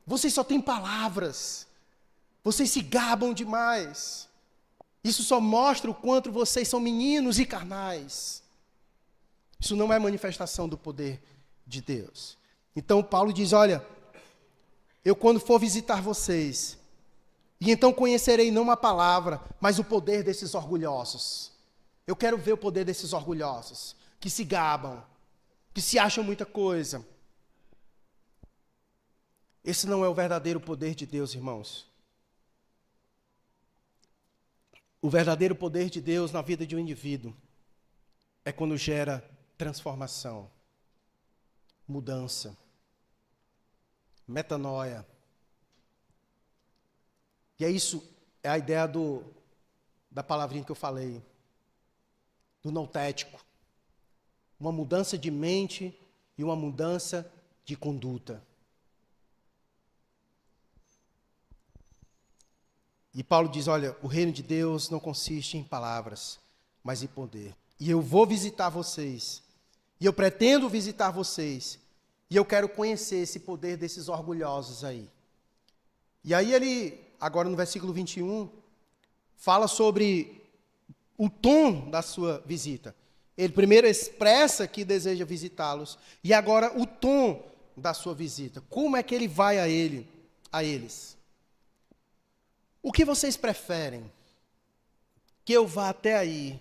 Vocês só têm palavras. Vocês se gabam demais. Isso só mostra o quanto vocês são meninos e carnais. Isso não é manifestação do poder de Deus. Então Paulo diz, olha, eu quando for visitar vocês, e então conhecerei não uma palavra, mas o poder desses orgulhosos. Eu quero ver o poder desses orgulhosos, que se gabam, que se acham muita coisa. Esse não é o verdadeiro poder de Deus, irmãos. O verdadeiro poder de Deus na vida de um indivíduo é quando gera transformação, mudança, metanoia. E é isso, é a ideia da palavrinha que eu falei, do noutético. Uma mudança de mente e uma mudança de conduta. E Paulo diz, olha, o reino de Deus não consiste em palavras, mas em poder. E eu vou visitar vocês, e eu pretendo visitar vocês, e eu quero conhecer esse poder desses orgulhosos aí. E aí ele, agora no versículo 21, fala sobre o tom da sua visita. Ele primeiro expressa que deseja visitá-los, e agora o tom da sua visita. Como é que ele vai a eles? O que vocês preferem? Que eu vá até aí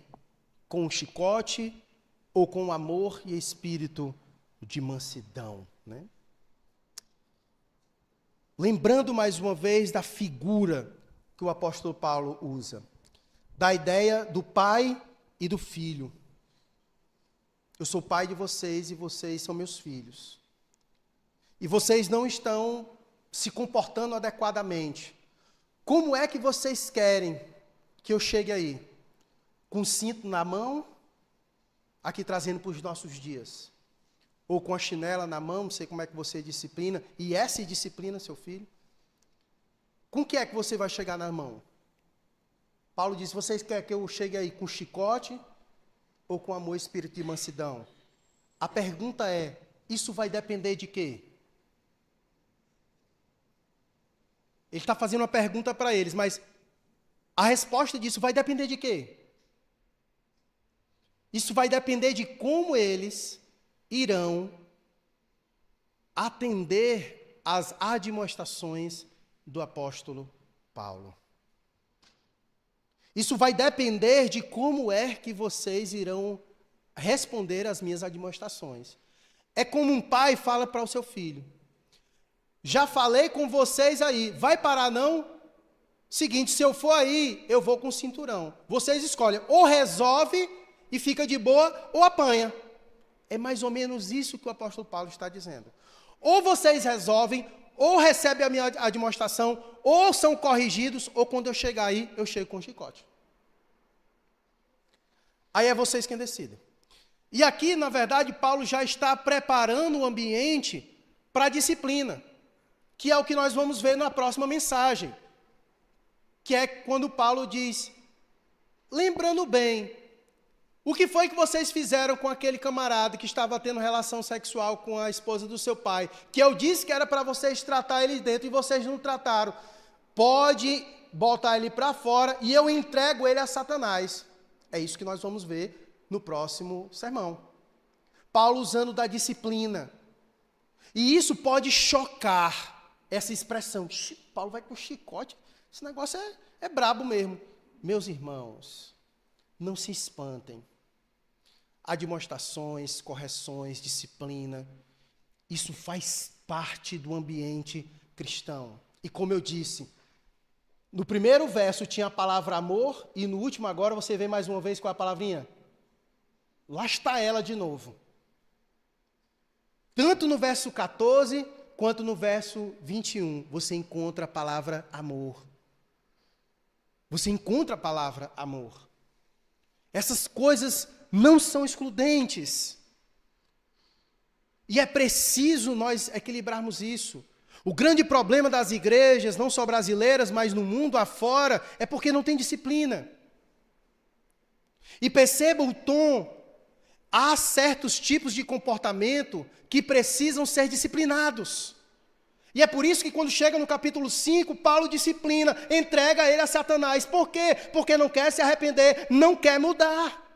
com um chicote ou com amor e espírito de mansidão, né? Lembrando mais uma vez da figura que o apóstolo Paulo usa, da ideia do pai e do filho. Eu sou pai de vocês e vocês são meus filhos. E vocês não estão se comportando adequadamente. Como é que vocês querem que eu chegue aí? Com o cinto na mão, aqui trazendo para os nossos dias. Ou com a chinela na mão, não sei como é que você disciplina, e essa disciplina seu filho. Com o que é que você vai chegar na mão? Paulo diz, vocês querem que eu chegue aí com chicote ou com amor, espírito de mansidão? A pergunta é, isso vai depender de quê? Ele está fazendo uma pergunta para eles, mas a resposta disso vai depender de quê? Isso vai depender de como eles irão atender às admoestações do apóstolo Paulo. Isso vai depender de como é que vocês irão responder às minhas admoestações. É como um pai fala para o seu filho. Já falei com vocês aí, vai parar não? Seguinte, se eu for aí, eu vou com o cinturão. Vocês escolhem, ou resolve e fica de boa, ou apanha. É mais ou menos isso que o apóstolo Paulo está dizendo. Ou vocês resolvem, ou recebem a minha admoestação, ou são corrigidos, ou quando eu chegar aí, eu chego com o chicote. Aí é vocês quem decidem. E aqui, na verdade, Paulo já está preparando o ambiente para a disciplina, que é o que nós vamos ver na próxima mensagem, que é quando Paulo diz, lembrando bem, o que foi que vocês fizeram com aquele camarada que estava tendo relação sexual com a esposa do seu pai, que eu disse que era para vocês tratar ele dentro e vocês não trataram. Pode botar ele para fora e eu entrego ele a Satanás. É isso que nós vamos ver no próximo sermão. Paulo usando da disciplina. E isso pode chocar. Essa expressão, Paulo vai com chicote, esse negócio é brabo mesmo. Meus irmãos, não se espantem. Admoestações, correções, disciplina, Isso faz parte do ambiente cristão. E como eu disse, no primeiro verso tinha a palavra amor, e no último agora você vê mais uma vez com a palavrinha. Lá está ela de novo. Tanto no verso 14, quanto no verso 21, você encontra a palavra amor. Você encontra a palavra amor. Essas coisas não são excludentes. E é preciso nós equilibrarmos isso. O grande problema das igrejas, não só brasileiras, mas no mundo afora, é porque não tem disciplina. E perceba o tom, há certos tipos de comportamento que precisam ser disciplinados. E é por isso que quando chega no capítulo 5, Paulo disciplina, entrega ele a Satanás. Por quê? Porque não quer se arrepender, não quer mudar.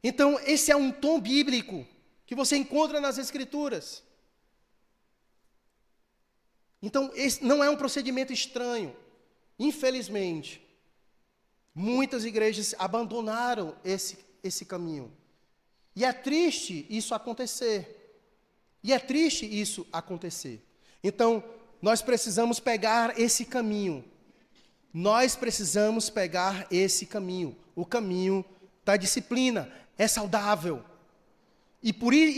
Então, esse é um tom bíblico que você encontra nas Escrituras. Então, esse não é um procedimento estranho. Infelizmente, muitas igrejas abandonaram esse caminho. E é triste isso acontecer. Então, nós precisamos pegar esse caminho. O caminho da disciplina. É saudável. E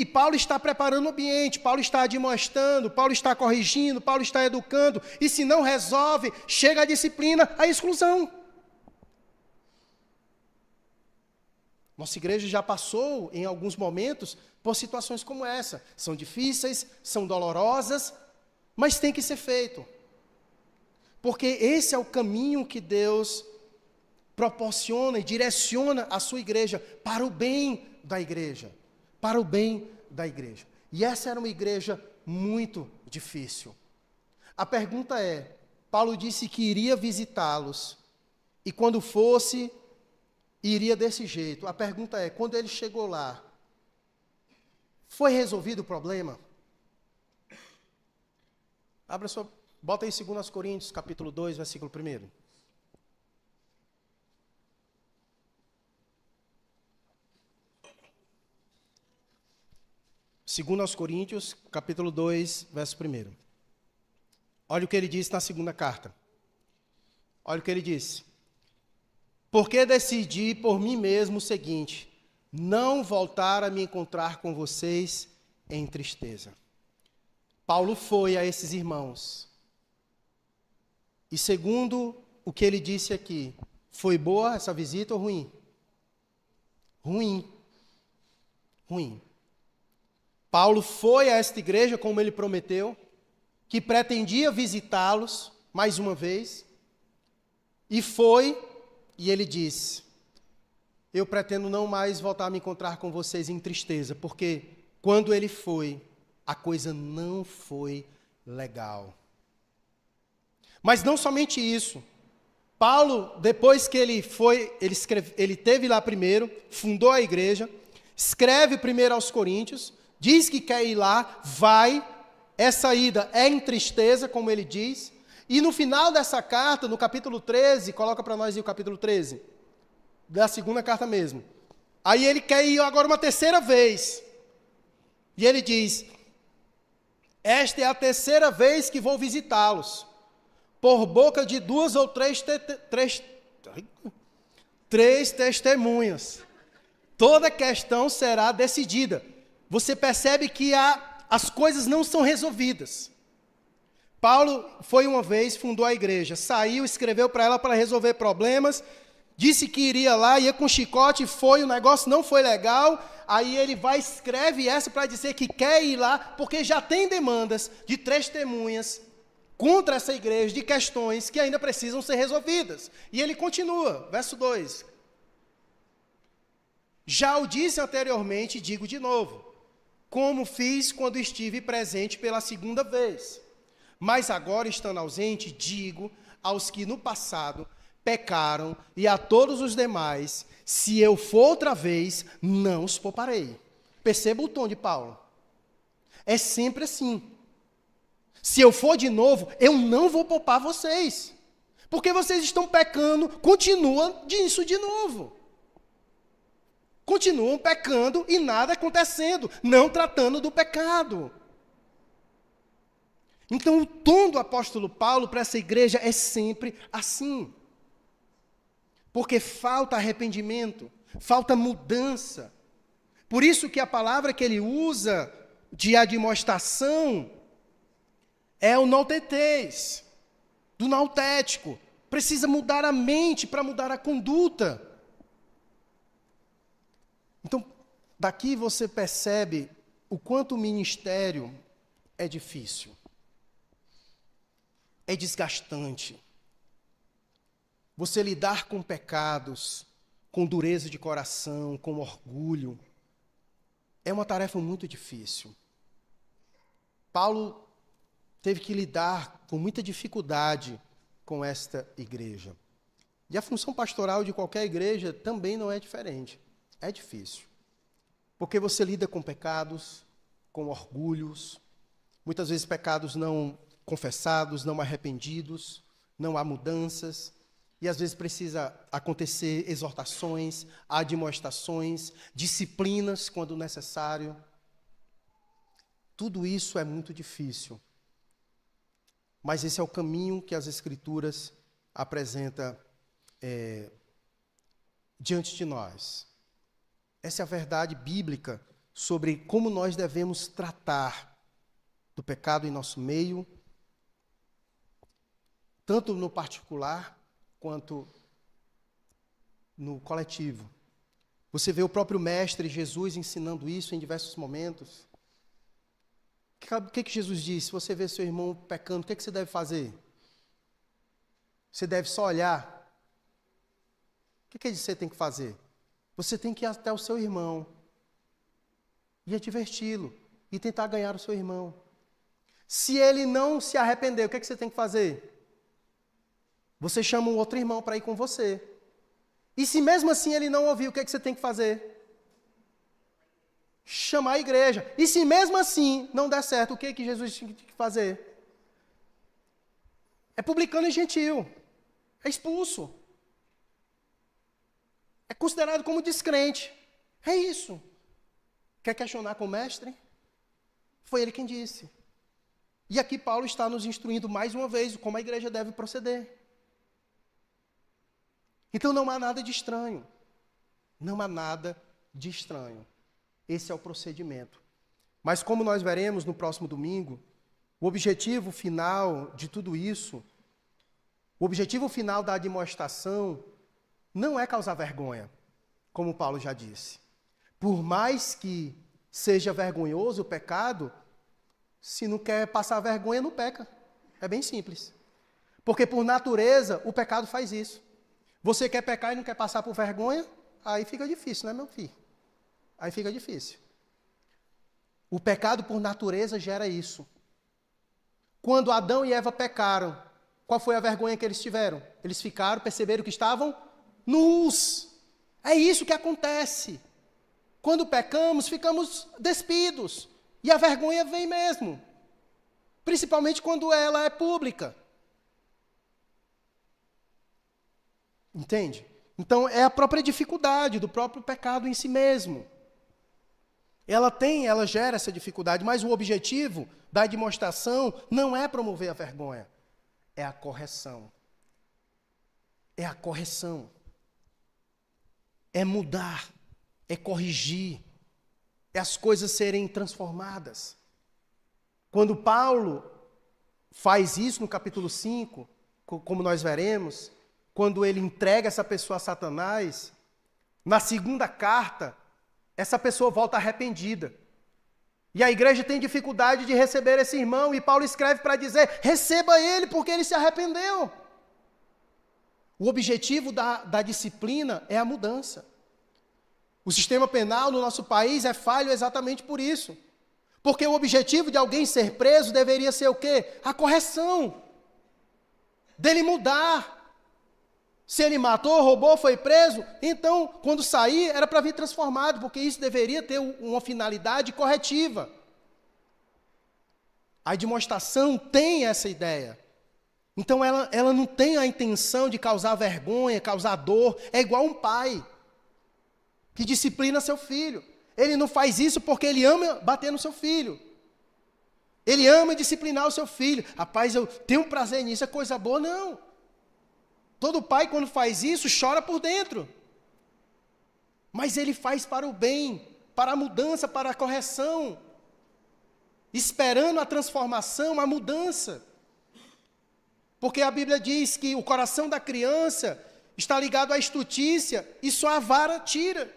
Paulo está preparando o ambiente, Paulo está admoestando, Paulo está corrigindo, Paulo está educando. E se não resolve, chega a disciplina, a exclusão. Nossa igreja já passou, em alguns momentos, por situações como essa. São difíceis, são dolorosas, mas tem que ser feito. Porque esse é o caminho que Deus proporciona e direciona a sua igreja para o bem da igreja. E essa era uma igreja muito difícil. A pergunta é, Paulo disse que iria visitá-los, e quando fosse, iria desse jeito. A pergunta é, quando ele chegou lá, foi resolvido o problema? Bota aí 2 Coríntios, capítulo 2, versículo 1. 2 Coríntios, capítulo 2, verso 1. Olha o que ele disse na segunda carta. Olha o que ele disse. Porque decidi por mim mesmo o seguinte, não voltar a me encontrar com vocês em tristeza. Paulo foi a esses irmãos. E segundo o que ele disse aqui, foi boa essa visita ou ruim? Ruim. Paulo foi a esta igreja, como ele prometeu, que pretendia visitá-los mais uma vez, e foi, e ele disse, eu pretendo não mais voltar a me encontrar com vocês em tristeza, porque quando ele foi, a coisa não foi legal. Mas não somente isso, Paulo, depois que ele foi, ele teve lá primeiro, fundou a igreja, escreve primeiro aos Coríntios, diz que quer ir lá, vai, essa ida é em tristeza, como ele diz, e no final dessa carta, no capítulo 13, coloca para nós aí o capítulo 13, da segunda carta mesmo, aí ele quer ir agora uma terceira vez, e ele diz, esta é a terceira vez que vou visitá-los, por boca de 2 ou 3 testemunhas, toda questão será decidida. Você percebe que as coisas não são resolvidas. Paulo foi uma vez, fundou a igreja, saiu, escreveu para ela para resolver problemas, disse que iria lá, ia com chicote, foi, o negócio não foi legal, aí ele vai e escreve essa para dizer que quer ir lá, porque já tem demandas de testemunhas contra essa igreja, de questões que ainda precisam ser resolvidas. E ele continua, verso 2. Já o disse anteriormente, digo de novo, como fiz quando estive presente pela segunda vez. Mas agora, estando ausente, digo aos que no passado pecaram e a todos os demais, se eu for outra vez, não os pouparei. Perceba o tom de Paulo. É sempre assim. Se eu for de novo, eu não vou poupar vocês. Porque vocês estão pecando, continua disso de novo. continuam pecando e nada acontecendo, não tratando do pecado. Então, o tom do apóstolo Paulo para essa igreja é sempre assim. Porque falta arrependimento, falta mudança. Por isso que a palavra que ele usa de admoestação é o nautetes, do nautético. Precisa mudar a mente para mudar a conduta. Então, daqui você percebe o quanto o ministério é difícil. É desgastante. Você lidar com pecados, com dureza de coração, com orgulho, é uma tarefa muito difícil. Paulo teve que lidar com muita dificuldade com esta igreja. E a função pastoral de qualquer igreja também não é diferente. É difícil. Porque você lida com pecados, com orgulhos, muitas vezes pecados não confessados, não arrependidos, não há mudanças, e às vezes precisa acontecer exortações, admoestações, disciplinas quando necessário. Tudo isso é muito difícil. Mas esse é o caminho que as Escrituras apresentam diante de nós. Essa é a verdade bíblica sobre como nós devemos tratar do pecado em nosso meio, tanto no particular quanto no coletivo. Você vê o próprio Mestre Jesus ensinando isso em diversos momentos. O que Jesus disse? Se você vê seu irmão pecando, o que você deve fazer? Você deve só olhar? O que você tem que fazer? Você tem que ir até o seu irmão e adverti-lo e tentar ganhar o seu irmão. Se ele não se arrepender, o que você tem que fazer? Você chama um outro irmão para ir com você. E se mesmo assim ele não ouvir, o que você tem que fazer? Chamar a igreja. E se mesmo assim não der certo, o que Jesus tinha que fazer? É publicano e gentil. É expulso. É considerado como descrente. É isso. Quer questionar com o mestre? Foi ele quem disse. E aqui Paulo está nos instruindo mais uma vez como a igreja deve proceder. Então não há nada de estranho. Não há nada de estranho. Esse é o procedimento. Mas como nós veremos no próximo domingo, o objetivo final de tudo isso, o objetivo final da admoestação, não é causar vergonha, como Paulo já disse. Por mais que seja vergonhoso o pecado, se não quer passar vergonha, não peca. É bem simples. Porque por natureza, o pecado faz isso. Você quer pecar e não quer passar por vergonha? Aí fica difícil, né, meu filho? Aí fica difícil. O pecado por natureza gera isso. Quando Adão e Eva pecaram, qual foi a vergonha que eles tiveram? Eles ficaram, perceberam que estavam nus. É isso que acontece. Quando pecamos, ficamos despidos. E a vergonha vem mesmo. Principalmente quando ela é pública. Entende? Então, é a própria dificuldade do próprio pecado em si mesmo. Ela gera essa dificuldade, mas o objetivo da demonstração não é promover a vergonha, é a correção. É a correção. É mudar, é corrigir, é as coisas serem transformadas. Quando Paulo faz isso no capítulo 5, como nós veremos, quando ele entrega essa pessoa a Satanás, na segunda carta, essa pessoa volta arrependida. E a igreja tem dificuldade de receber esse irmão, e Paulo escreve para dizer, receba ele, porque ele se arrependeu. O objetivo da disciplina é a mudança. O sistema penal no nosso país é falho exatamente por isso. Porque o objetivo de alguém ser preso deveria ser o quê? A correção. Dele mudar. Se ele matou, roubou, foi preso, então, quando sair, era para vir transformado, porque isso deveria ter uma finalidade corretiva. A demonstração tem essa ideia. Então, ela não tem a intenção de causar vergonha, causar dor. É igual um pai. que disciplina seu filho. Ele não faz isso porque ele ama bater no seu filho. Ele ama disciplinar o seu filho. Rapaz, eu tenho prazer nisso, é coisa boa. Não. Todo pai, quando faz isso, chora por dentro. Mas ele faz para o bem, para a mudança, para a correção. Esperando a transformação, a mudança. Porque a Bíblia diz que o coração da criança está ligado à estutícia e só a vara tira.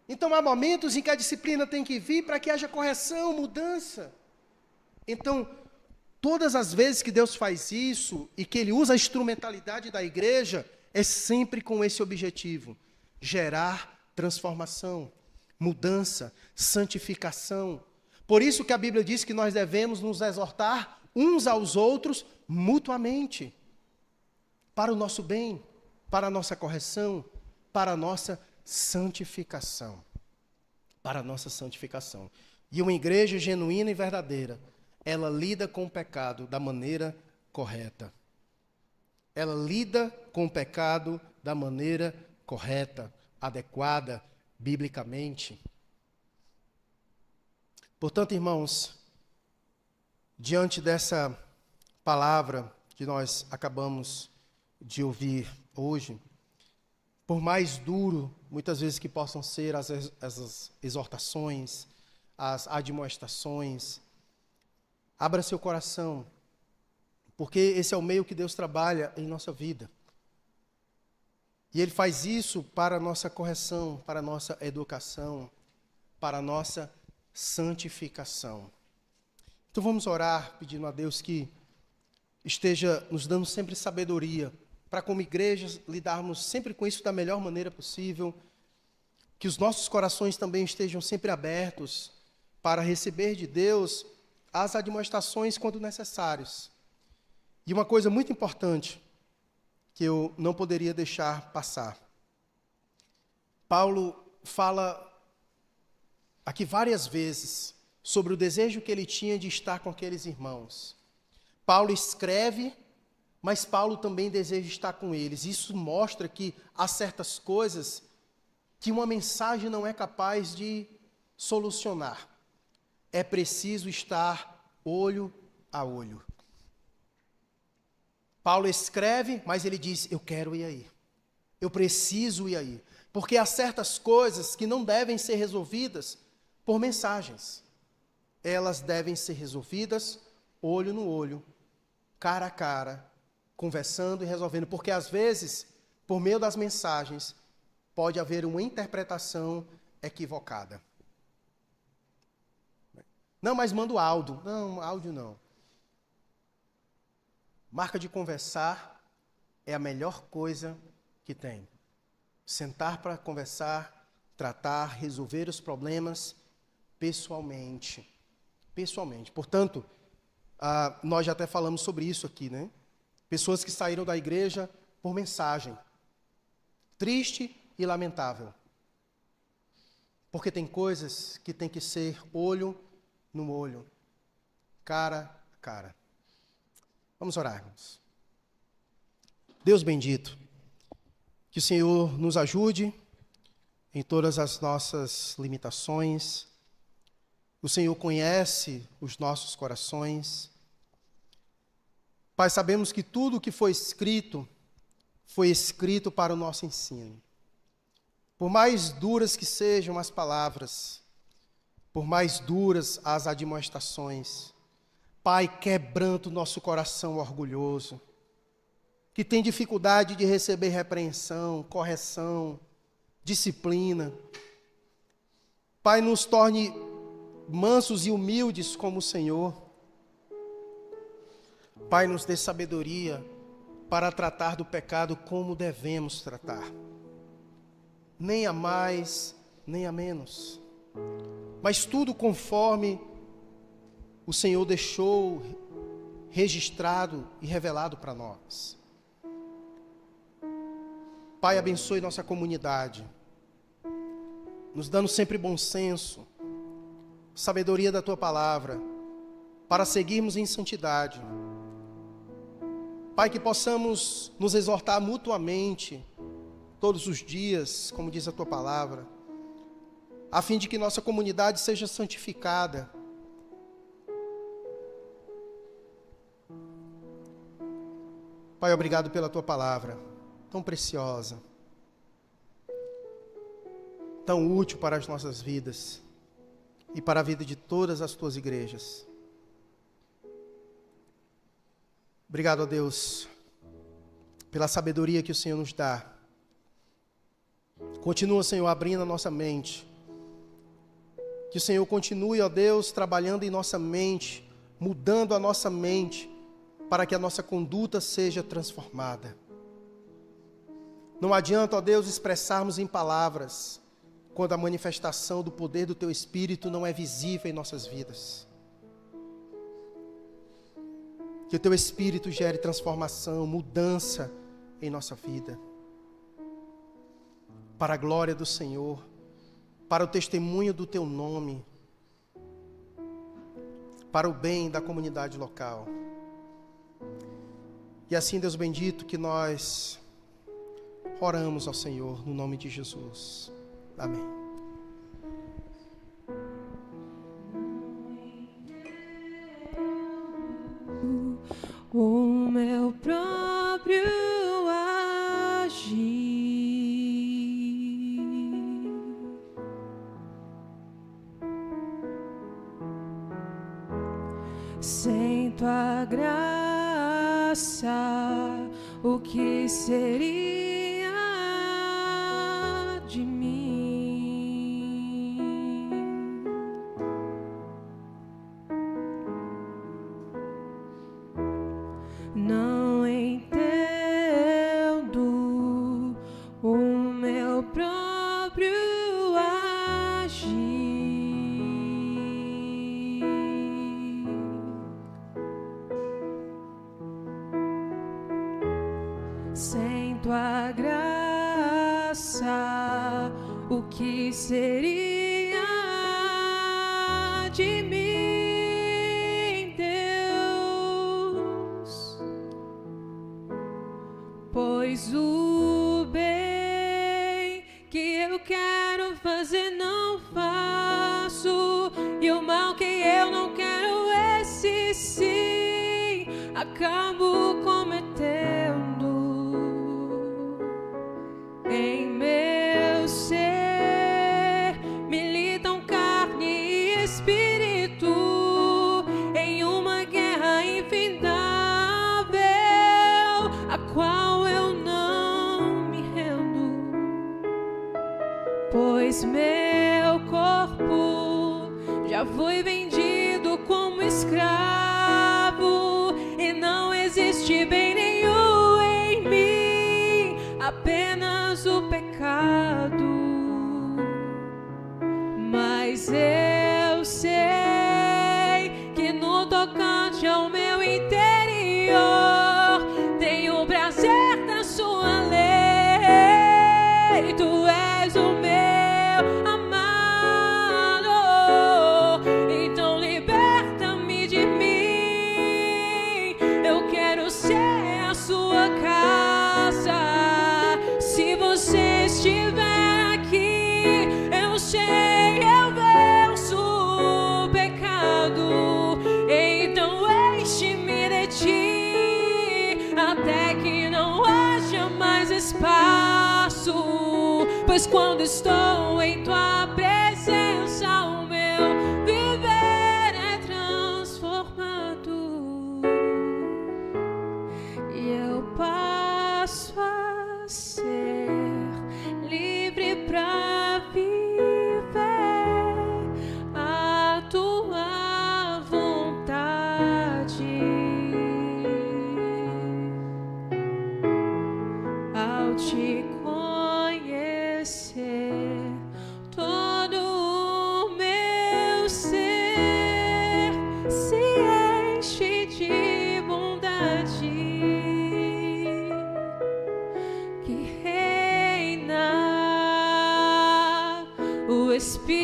Então há momentos em que a disciplina tem que vir para que haja correção, mudança. Então, todas as vezes que Deus faz isso e que Ele usa a instrumentalidade da igreja, é sempre com esse objetivo: gerar transformação, mudança, santificação. Por isso que a Bíblia diz que nós devemos nos exortar uns aos outros mutuamente, para o nosso bem, para a nossa correção, para a nossa santificação. Para a nossa santificação. E uma igreja genuína e verdadeira, ela lida com o pecado da maneira correta. Ela lida com o pecado da maneira correta, adequada, biblicamente. Portanto, irmãos, diante dessa palavra que nós acabamos de ouvir hoje, por mais duro, muitas vezes, que possam ser as exortações, as admoestações, abra seu coração, porque esse é o meio que Deus trabalha em nossa vida. E Ele faz isso para a nossa correção, para a nossa educação, para a nossa santificação. Então vamos orar pedindo a Deus que esteja nos dando sempre sabedoria, para como igreja lidarmos sempre com isso da melhor maneira possível, que os nossos corações também estejam sempre abertos para receber de Deus as admoestações quando necessários. E uma coisa muito importante que eu não poderia deixar passar. Paulo fala aqui várias vezes sobre o desejo que ele tinha de estar com aqueles irmãos. Paulo escreve, mas Paulo também deseja estar com eles. Isso mostra que há certas coisas que uma mensagem não é capaz de solucionar. É preciso estar olho a olho. Paulo escreve, mas ele diz: eu quero ir aí. Eu preciso ir aí. Porque há certas coisas que não devem ser resolvidas por mensagens. Elas devem ser resolvidas olho no olho, cara a cara, conversando e resolvendo. Porque às vezes, por meio das mensagens, pode haver uma interpretação equivocada. Não, mas manda o áudio. Não, áudio não. Marca de conversar é a melhor coisa que tem. Sentar para conversar, tratar, resolver os problemas pessoalmente. Pessoalmente. Portanto, nós já até falamos sobre isso aqui, né? Pessoas que saíram da igreja por mensagem. Triste e lamentável. Porque tem coisas que tem que ser olho no olho, cara a cara. Vamos orar, irmãos. Deus bendito, que o Senhor nos ajude em todas as nossas limitações. O Senhor conhece os nossos corações. Pai, sabemos que tudo o que foi escrito para o nosso ensino. Por mais duras que sejam as palavras, por mais duras as admoestações, Pai, quebranta o nosso coração orgulhoso, que tem dificuldade de receber repreensão, correção, disciplina. Pai, nos torne mansos e humildes como o Senhor. Pai, nos dê sabedoria para tratar do pecado como devemos tratar. Nem a mais, nem a menos. Mas tudo conforme o Senhor deixou registrado e revelado para nós. Pai, abençoe nossa comunidade, nos dando sempre bom senso, sabedoria da Tua palavra, para seguirmos em santidade. Pai, que possamos nos exortar mutuamente, todos os dias, como diz a Tua palavra, a fim de que nossa comunidade seja santificada. Pai, obrigado pela tua palavra, tão preciosa, tão útil para as nossas vidas e para a vida de todas as tuas igrejas. Obrigado, ó Deus, pela sabedoria que o Senhor nos dá. Continua, Senhor, abrindo a nossa mente. Que o Senhor continue, ó Deus, trabalhando em nossa mente, mudando a nossa mente, para que a nossa conduta seja transformada. Não adianta, ó Deus, expressarmos em palavras, quando a manifestação do poder do Teu Espírito não é visível em nossas vidas. Que o Teu Espírito gere transformação, mudança em nossa vida. Para a glória do Senhor, para o testemunho do Teu nome, para o bem da comunidade local. E assim, Deus bendito, que nós oramos ao Senhor, no nome de Jesus. Amém. O meu próprio agir, sem tua graça, o que seria de mim? Não entendo o meu próprio agir, sem tua graça, o que seria de mim, Deus? Pois o bem que eu quero fazer não faço, e o mal que eu não quero, esse sim acabo cometendo. Em meu ser militam carne e espírito, em uma guerra infindável, a qual eu não me rendo. Pois meu corpo já foi vendido como escravo, e não existe bem nenhum em mim, apenas o pecado. Mas eu sei que no tocante ao meu interior tenho prazer na sua lei. Tu és o meu amado, então liberta-me de mim. Eu quero ser a sua casa. Se você estiver aqui, eu sei, eu venço o pecado. Então enche-me de ti, até que não haja mais espaço. Pois quando estou em tua presença, o meu viver é transformado, e eu passo a ser livre pra viver a tua vontade. Ao te conhecer, todo o meu ser se enche de bondade, que reina o Espírito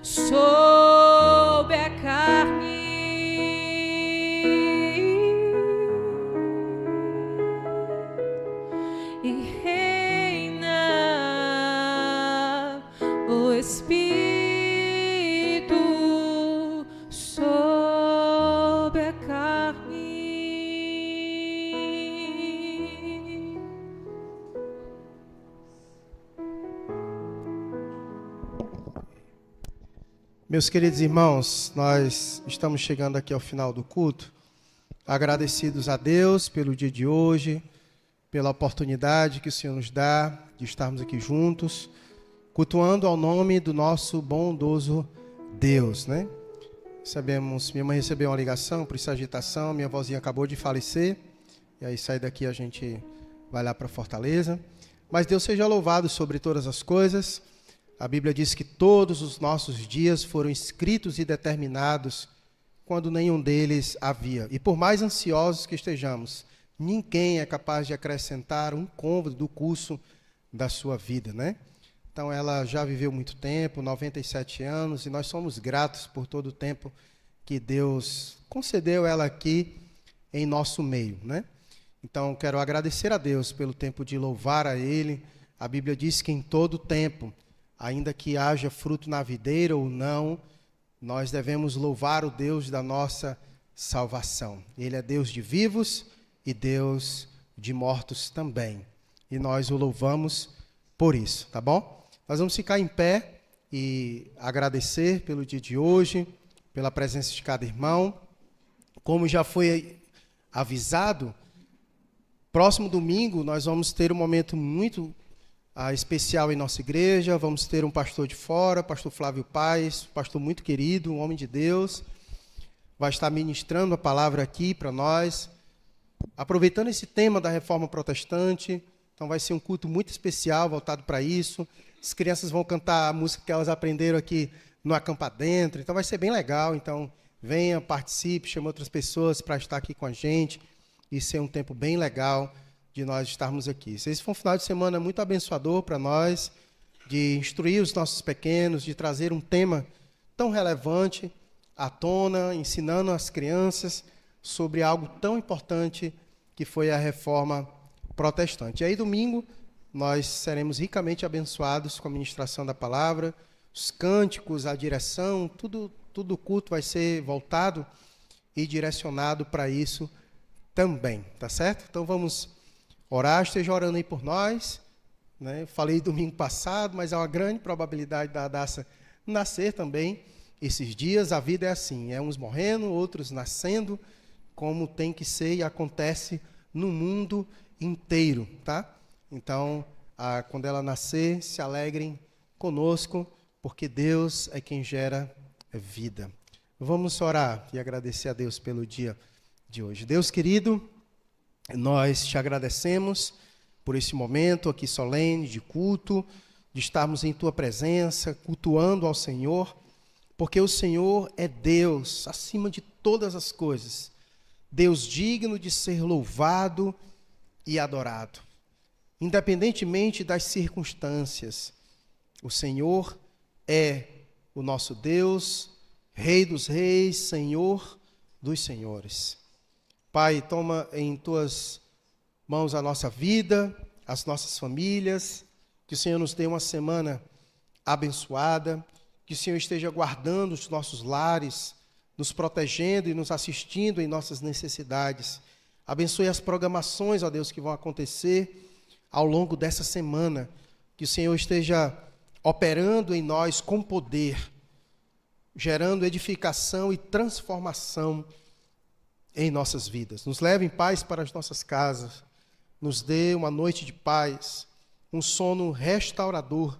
sobre a carne. Meus queridos irmãos, nós estamos chegando aqui ao final do culto, agradecidos a Deus pelo dia de hoje, pela oportunidade que o Senhor nos dá de estarmos aqui juntos, cultuando ao nome do nosso bondoso Deus, né? Minha mãe recebeu uma ligação, por isso a agitação, minha vozinha acabou de falecer, e aí sai daqui a gente vai lá para Fortaleza. Mas Deus seja louvado sobre todas as coisas. A Bíblia diz que todos os nossos dias foram escritos e determinados quando nenhum deles havia. E por mais ansiosos que estejamos, ninguém é capaz de acrescentar um côvado do curso da sua vida, né? Então ela já viveu muito tempo, 97 anos, e nós somos gratos por todo o tempo que Deus concedeu ela aqui em nosso meio, né? Então quero agradecer a Deus pelo tempo de louvar a Ele. A Bíblia diz que em todo tempo, ainda que haja fruto na videira ou não, nós devemos louvar o Deus da nossa salvação. Ele é Deus de vivos e Deus de mortos também. E nós o louvamos por isso, tá bom? Nós vamos ficar em pé e agradecer pelo dia de hoje, pela presença de cada irmão. Como já foi avisado, próximo domingo nós vamos ter um momento muito especial em nossa igreja. Vamos ter um pastor de fora, pastor Flávio Paes, pastor muito querido, um homem de Deus, vai estar ministrando a palavra aqui para nós, aproveitando esse tema da reforma protestante. Então vai ser um culto muito especial, voltado para isso. As crianças vão cantar a música que elas aprenderam aqui no Acampa Dentro, então vai ser bem legal. Então venha, participe, chame outras pessoas para estar aqui com a gente e ser um tempo bem legal de nós estarmos aqui. Esse foi um final de semana muito abençoador para nós, de instruir os nossos pequenos, de trazer um tema tão relevante à tona, ensinando as crianças sobre algo tão importante que foi a reforma protestante. E aí, domingo, nós seremos ricamente abençoados com a ministração da palavra, os cânticos, a direção, tudo o culto vai ser voltado e direcionado para isso também, tá certo? Então vamos orar, esteja orando aí por nós, né? Falei domingo passado, mas há uma grande probabilidade da Daça nascer também esses dias. A vida é assim, é uns morrendo, outros nascendo, como tem que ser e acontece no mundo inteiro, tá? Então, quando ela nascer, se alegrem conosco, porque Deus é quem gera vida. Vamos orar e agradecer a Deus pelo dia de hoje. Deus querido, nós te agradecemos por esse momento aqui solene de culto, de estarmos em tua presença, cultuando ao Senhor, porque o Senhor é Deus acima de todas as coisas, Deus digno de ser louvado e adorado, independentemente das circunstâncias. O Senhor é o nosso Deus, Rei dos reis, Senhor dos senhores. Pai, toma em tuas mãos a nossa vida, as nossas famílias, que o Senhor nos dê uma semana abençoada, que o Senhor esteja guardando os nossos lares, nos protegendo e nos assistindo em nossas necessidades. Abençoe as programações, ó Deus, que vão acontecer ao longo dessa semana, que o Senhor esteja operando em nós com poder, gerando edificação e transformação em nossas vidas. Nos leve em paz para as nossas casas, nos dê uma noite de paz, um sono restaurador,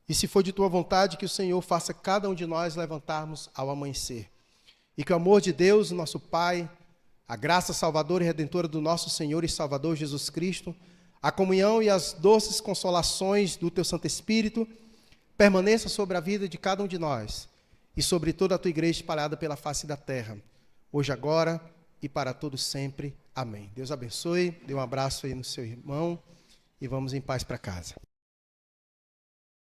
e se for de tua vontade, que o Senhor faça cada um de nós levantarmos ao amanhecer. E que o amor de Deus, nosso Pai, a graça salvadora e redentora do nosso Senhor e Salvador Jesus Cristo, a comunhão e as doces consolações do teu Santo Espírito, permaneça sobre a vida de cada um de nós e sobre toda a tua igreja espalhada pela face da terra, hoje, agora e para todos sempre. Amém. Deus abençoe, dê um abraço aí no seu irmão e vamos em paz para casa.